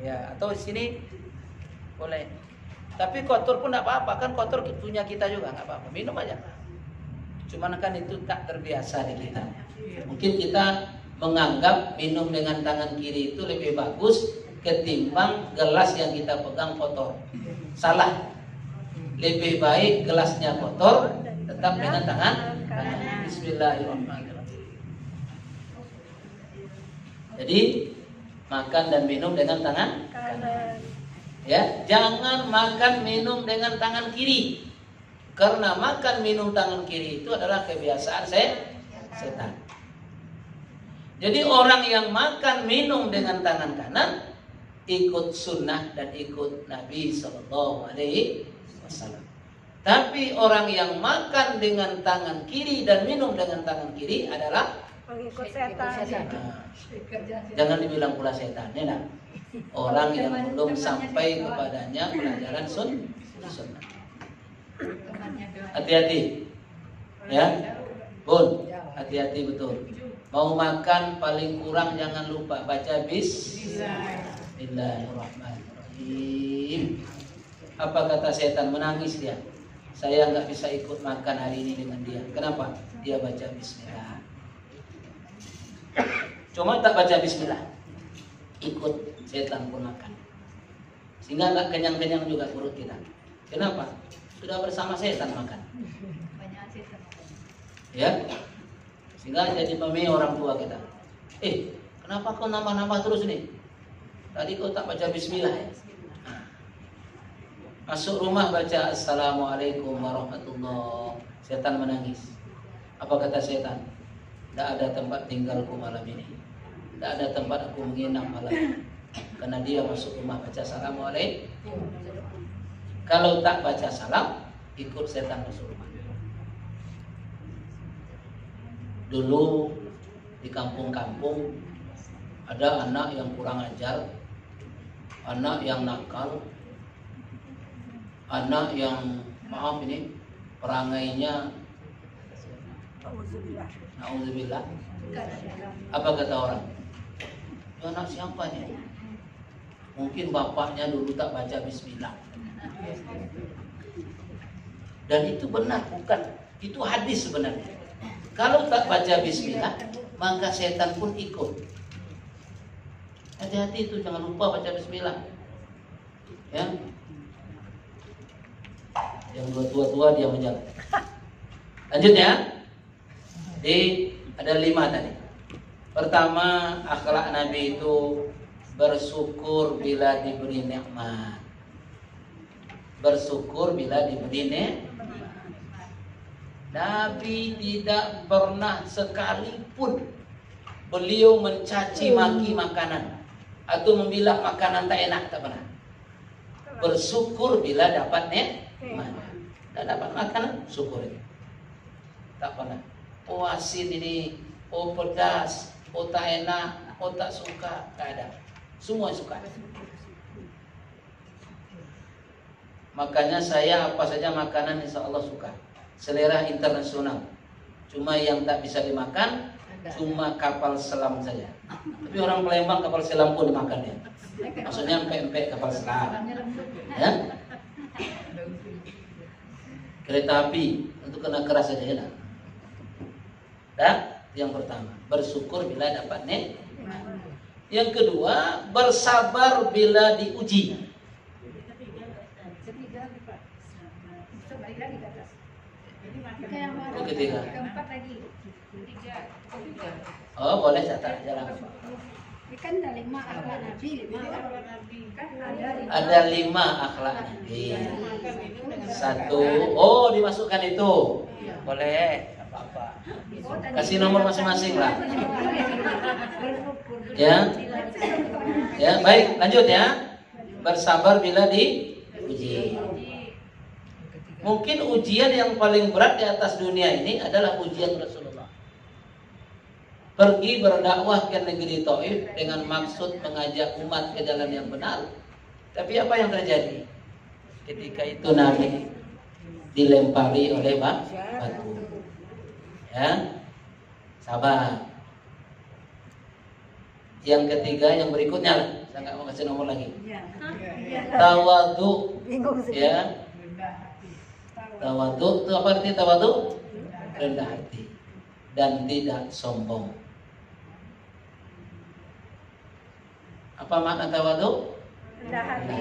Ya, atau di sini boleh. Tapi kotor pun tidak apa-apa, kan kotor punya kita juga, nggak apa-apa. Minum aja. Cuman kan itu tak terbiasa di kita. Mungkin kita menganggap minum dengan tangan kiri itu lebih bagus ketimbang gelas yang kita pegang kotor. Salah. Lebih baik gelasnya kotor, tetap dengan tangan kanan. Bismillahirrahmanirrahim. Jadi makan dan minum dengan tangan kanan. Ya, jangan makan minum dengan tangan kiri. Karena makan minum tangan kiri itu adalah kebiasaan setan. Jadi orang yang makan minum dengan tangan kanan ikut sunnah dan ikut Nabi Sallallahu Alaihi Wasallam. Tapi orang yang makan dengan tangan kiri dan minum dengan tangan kiri adalah mengikut setan. Nah, jangan dibilang pula setan, ya. Orang yang belum sampai kepadanya pelajaran sunnah. Hati-hati, ya, Bun, hati-hati betul. Mau makan paling kurang jangan lupa baca Bismillahirrahmanirrahim. Apa kata setan? Menangis dia. Saya nggak bisa ikut makan hari ini dengan dia. Kenapa? Dia baca Bismillah. Cuma tak baca Bismillah, ikut setan pun makan. Sehingga nggak kenyang-kenyang juga perut kita. Kenapa? Sudah bersama setan makan. Ya, sehingga jadi pemilih orang tua kita. Kenapa kau nambah-nambah terus nih? Tadi kau tak baca Bismillah ya? Masuk rumah baca Assalamualaikum warahmatullahi. Setan menangis. Apa kata setan? Tidak ada tempat tinggalku malam ini. Tidak ada tempat aku menginap malam ini. Karena dia masuk rumah baca Assalamualaikum. Kalau tak baca salam, ikut setan masuk rumah. Dulu di kampung-kampung ada anak yang kurang ajar, anak yang nakal, anak yang maaf ini perangainya na'udzubillah. Apa kata orang? Itu anak siapa nih? Mungkin bapaknya dulu tak baca Bismillah. Dan itu benar, bukan? Itu hadis sebenarnya. Kalau tak baca Bismillah, maka setan pun ikut. Hati-hati itu, jangan lupa baca Bismillah. Ya. Yang tua-tua dia menjaga. Lanjut ya. Jadi ada 5 tadi. Pertama, akhlak Nabi itu bersyukur bila diberi nikmat. Bersyukur bila diberi nikmat. Nabi tidak pernah sekalipun beliau mencaci maki makanan atau membilang makanan tak enak, tak pernah. Bersyukur bila dapat nikmat. Tak dapat makanan, syukur. Tak pernah. Oh asin ini, oh pedas, oh tak enak, oh tak suka, tak ada. Semua suka. Makanya saya apa saja makanan insya Allah suka. Selera internasional. Cuma yang tak bisa dimakan cuma kapal selam saja. Tapi orang Palembang kapal selam pun dimakan ya. Maksudnya empek-empek kapal selam. Ya? Kereta api untuk kena keras saja ya. yang pertama, bersyukur bila dapat nikmat. Yang kedua, bersabar bila diuji. Yang ketiga. Oh, boleh catat aja langsung. Kan ada 5 akhlak Nabi, 5 akhlak Nabi. Kan Ada 5 akhlak Nabi. 1, oh dimasukkan itu. Boleh, enggak apa-apa. Kasih nomor masing-masing lah. Ya. Ya, baik, lanjut ya. Bersabar bila diuji. Mungkin ujian yang paling berat di atas dunia ini adalah ujian Rasulullah. Pergi berdakwah ke negeri Taif dengan maksud mengajak umat ke jalan yang benar. Tapi apa yang terjadi? Ketika itu Nabi dilempari oleh batu. Ya, sabar. Yang ketiga, yang berikutnya lah. Saya nggak mau kasih nomor lagi. Tawadhu. Ya. Tawadhu itu apa artinya tawadhu? Rendah hati dan tidak sombong. Apa makna tawadhu? Rendah hati.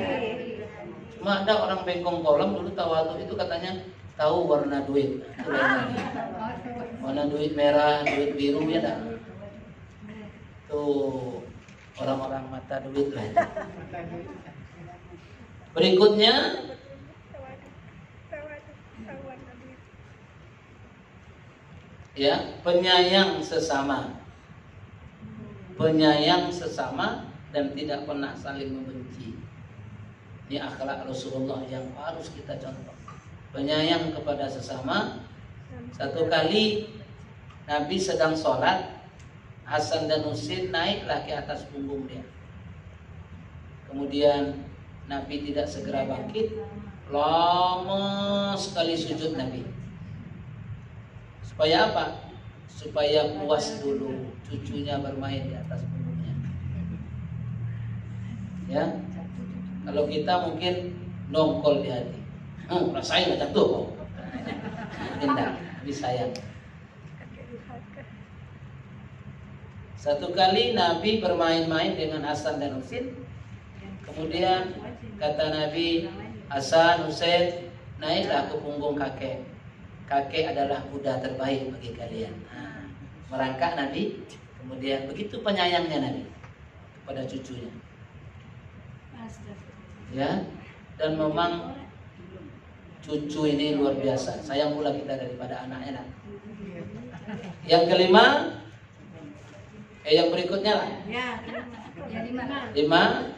Cuma ada orang bengkong kolam dulu tawadhu itu katanya tahu warna duit. Warna duit merah, duit biru ya dah. Tuh orang-orang mata duit lah itu. Berikutnya ya, penyayang sesama. Penyayang sesama dan tidak pernah saling membenci. Ini akhlak Rasulullah yang harus kita contoh. Penyayang kepada sesama. Satu kali Nabi sedang sholat, Hasan dan Husain naiklah ke atas punggung dia. Kemudian Nabi tidak segera bangkit, lama sekali sujud Nabi. Supaya apa? Supaya puas dulu cucunya bermain di atas punggungnya. Ya, kalau kita mungkin nongkol di hati, rasain aja tuh, tidak, lebih sayang. Satu kali Nabi bermain-main dengan Hasan dan Husain. Kemudian kata Nabi, Hasan, Husain, naiklah ke punggung kakek. Kakek adalah kuda terbaik bagi kalian. Nah, merangkak Nabi. Kemudian begitu penyayangnya Nabi kepada cucunya. Ya, dan memang cucu ini luar biasa. Sayang pula kita daripada anaknya. Yang kelima, yang berikutnya lah. Ya, 5. 5.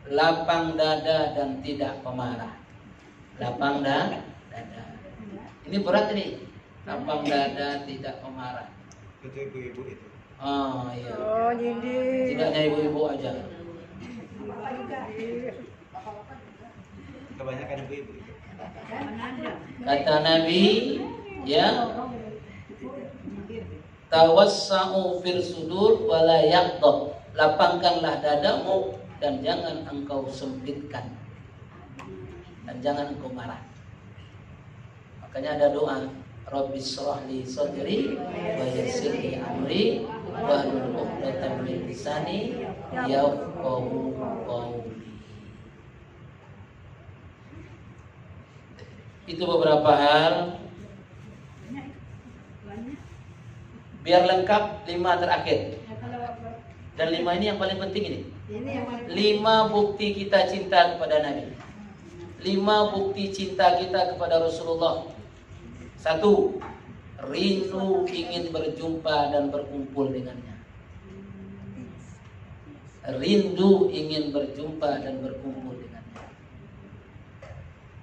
Lapang dada dan tidak pemarah. Lapang dada. Ini berat ini. Lapang dada tidak pemarah. Itu ibu-ibu itu. Oh iya. Oh, nyindir. Tidak hanya ibu-ibu aja. Kebanyakan ibu-ibu itu. Kata Nabi, ya, tawassa'u fil sudur wa la yaghdab. Lapangkanlah dadamu dan jangan engkau sempitkan. Dan jangan engkau marah. Makanya ada doa, Rabbi shrah li sadri wa yassir li amri wa hlul 'uqdatam min lisani yafqahu qawli. Itu beberapa hal. Biar lengkap 5 terakhir. Dan 5 ini yang paling penting ini. 5 bukti kita cinta kepada Nabi. 5 bukti cinta kita kepada Rasulullah. 1, rindu ingin berjumpa dan berkumpul dengannya. Rindu ingin berjumpa dan berkumpul dengannya.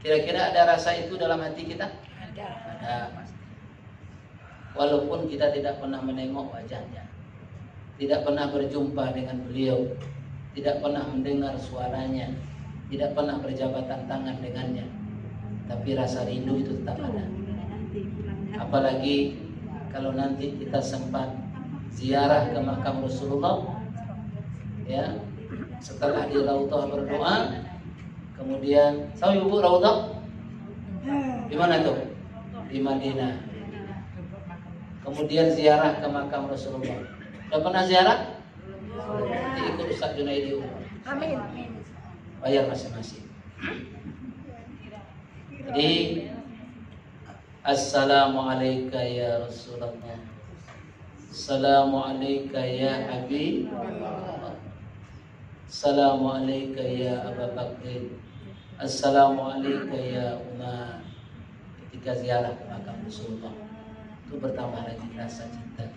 Kira-kira ada rasa itu dalam hati kita? Ada pasti. Walaupun kita tidak pernah menengok wajahnya, tidak pernah berjumpa dengan beliau, tidak pernah mendengar suaranya, tidak pernah berjabatan tangan dengannya, tapi rasa rindu itu tetap ada. Apalagi kalau nanti kita sempat ziarah ke makam Rasulullah, ya, setelah di Raudhah berdoa, kemudian tahu ibu Raudhah? Di mana tuh? Di Madinah. Kemudian ziarah ke makam Rasulullah. Udah pernah ziarah? Nanti ikut Ustaz Junaidi umroh. Amin. Bayar masing-masing. Jadi Assalamualaikum ya Rasulullah. Assalamualaikum ya Habib. Assalamualaikum ya Abu Bakr. Assalamualaikum ya Umar. Ketika ziarah ke makam Rasulullah, itu bertambah lagi rasa cinta.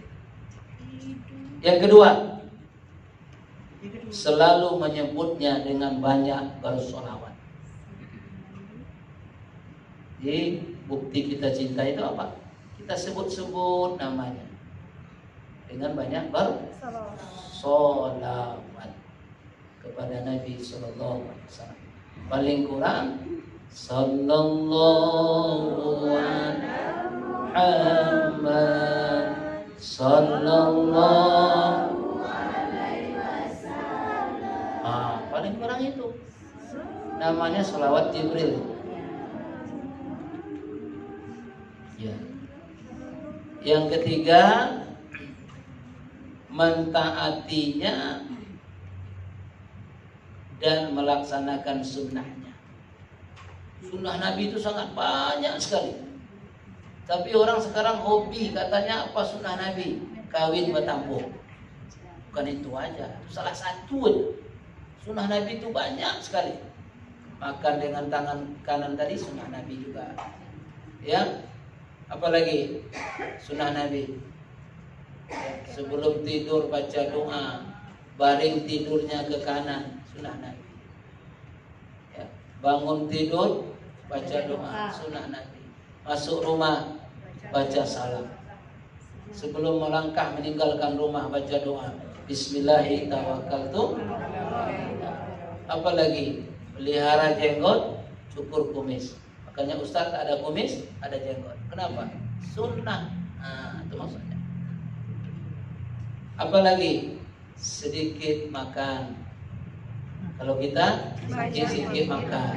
Yang kedua, selalu menyebutnya dengan banyak bersolawat. Jadi bukti kita cinta itu apa? Kita sebut-sebut namanya dengan banyak bersolawat kepada Nabi Sallallahu Alaihi Wasallam. Paling kurang Sallallahu Alaihi Muhammad Sallallahu Alaihi Wasallam. Paling kurang itu. Namanya sholawat Jibril. Ya. Yang ketiga, mentaatinya dan melaksanakan sunnahnya. Sunnah Nabi itu sangat banyak sekali. Tapi orang sekarang hobi katanya apa sunnah Nabi? Kawin bertampung. Bukan itu aja, itu salah satu aja. Sunnah Nabi itu banyak sekali. Makan dengan tangan kanan tadi sunnah Nabi juga. Ya, apalagi sunnah Nabi. Ya, sebelum tidur baca doa, baring tidurnya ke kanan, sunnah Nabi. Ya, bangun tidur baca doa, sunnah Nabi. Masuk rumah baca salam. Sebelum melangkah meninggalkan rumah baca doa, Bismillahirrahmanirrahim. Apalagi pelihara jenggot, cukur kumis. Makanya Ustaz ada kumis, ada jenggot. Kenapa? Sunnah. Itu maksudnya. Apalagi sedikit makan. Kalau kita sedikit makan.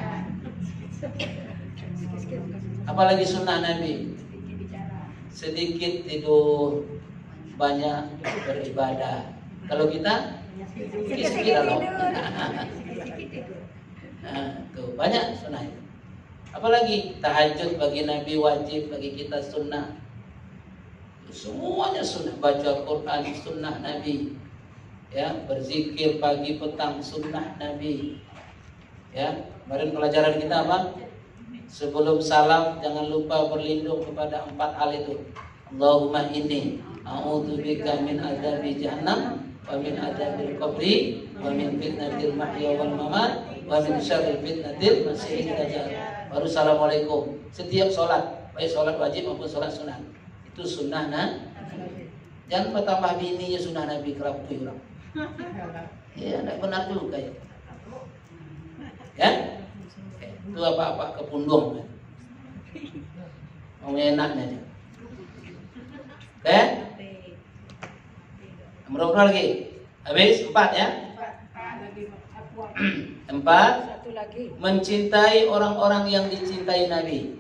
Apalagi sunnah Nabi. Sedikit tidur, banyak beribadah. Kalau kita sedikit tidur. Tuh banyak sunnah itu. Apalagi tahajud bagi Nabi wajib, bagi kita sunnah. Semuanya sunnah. Baca Quran sunnah Nabi. Ya, berzikir pagi petang sunnah Nabi. Ya, kemarin pelajaran kita apa? Sebelum salam jangan lupa berlindung kepada 4 hal itu. Allahumma inni a'udzubika min adzabi jahannam wa min adzabil qabri wa min fitnatil mahya wal mamat wa min syarril fitnatil masiihid dajjal. Baru assalamualaikum. Setiap sholat, baik sholat wajib maupun sholat sunnah, itu sunnah jangan bertambah bini ya sunnah Nabi kerap tuyurang. Ya, tidak benar juga ya. Ya, itu apa-apa kepundung. Mau enaknya. Nomor berapa lagi? Habis 4 ya. 4. Mencintai orang-orang yang dicintai Nabi.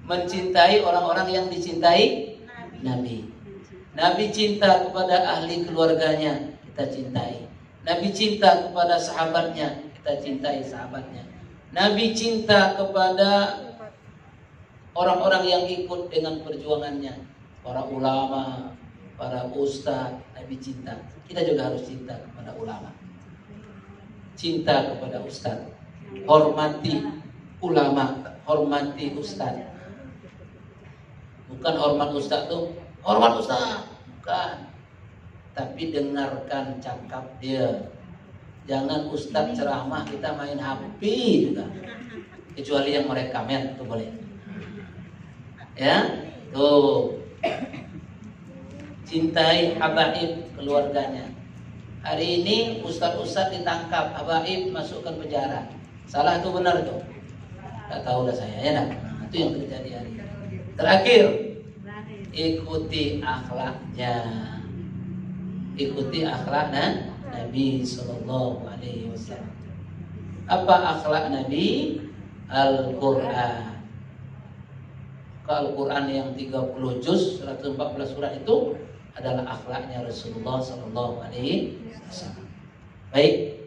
Mencintai orang-orang yang dicintai Nabi. Nabi cinta kepada ahli keluarganya, kita cintai. Nabi cinta kepada sahabatnya, kita cintai sahabatnya. Nabi cinta kepada orang-orang yang ikut dengan perjuangannya, para ulama, para ustaz. Nabi cinta. Kita juga harus cinta kepada ulama. Cinta kepada ustaz. Hormati ulama, hormati ustaz. Bukan hormat ustaz tuh, hormat ustaz. Bukan. Tapi dengarkan cakap dia. Jangan ustaz ceramah kita main HP juga. Kecuali yang merekam ya, itu boleh. Ya, tuh. Cintai habaib keluarganya. Hari ini ustaz-ustaz ditangkap, habaib masukkan penjara. Salah atau benar tuh? Tak tahu dah saya ya dah. Nah, itu yang terjadi hari ini. Terakhir, ikuti akhlaknya. Ikuti akhlak Nabi Sallallahu Alaihi Wasallam. Apa akhlak Nabi? Al-Quran. ke Al-Quran yang 30 juz, 114 surat itu adalah akhlaknya Rasulullah Sallallahu Alaihi Wasallam. Baik,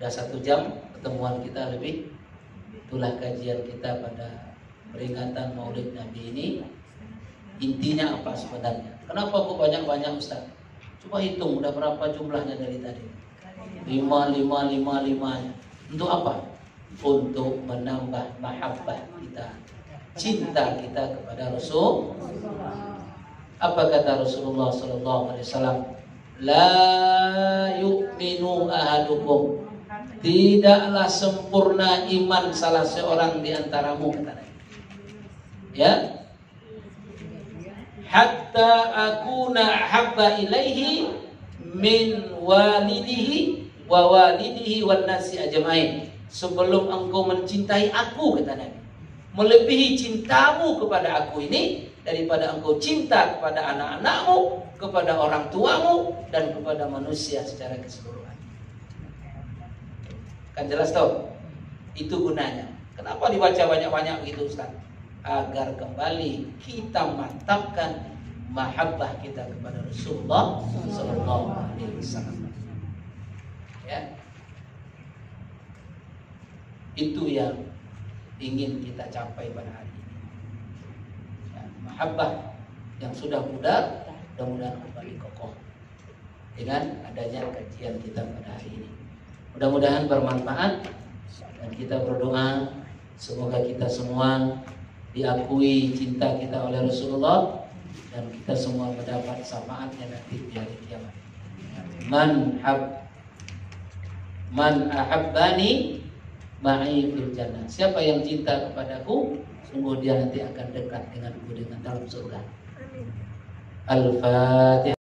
sudah 1 jam pertemuan kita lebih. Itulah kajian kita pada peringatan Maulid Nabi ini. Intinya apa sebenarnya? Kenapa kok banyak-banyak Ustaz? Coba hitung udah berapa jumlahnya dari tadi. 5. Untuk apa? Untuk menambah mahabbah kita, cinta kita kepada Rasul. Apa kata Rasulullah Sallallahu Alaihi Wasallam? La yu'minu ahadukum, tidaklah sempurna iman salah seorang di antaramu, kata Nabi. Ya, hatta akuna habba ilaihi min walidihi wa walidihi wan nasi ajmain, sebelum engkau mencintai aku, kata Nabi, melebihi cintamu kepada aku ini daripada engkau cinta kepada anak-anakmu, kepada orang tuamu, dan kepada manusia secara keseluruhan. Kan jelas toh? Itu gunanya. Kenapa dibaca banyak-banyak begitu Ustaz? Agar kembali kita mantapkan mahabbah kita kepada Rasulullah Sallallahu Alaihi Wasallam. Ya, itu yang ingin kita capai pada hari ini. Ya, mahabbah yang sudah pudar, mudah-mudahan kembali kokoh dengan adanya kajian kita pada hari ini. Mudah-mudahan bermanfaat, dan kita berdoa semoga kita semua diakui cinta kita oleh Rasulullah, dan kita semua mendapat syafaatnya nanti di hari kiamat. Man ahabbani ma'i fil jannah. Siapa yang cinta kepadaku, sungguh dia nanti akan dekat denganku dengan dalam surga. Al-Fatihah.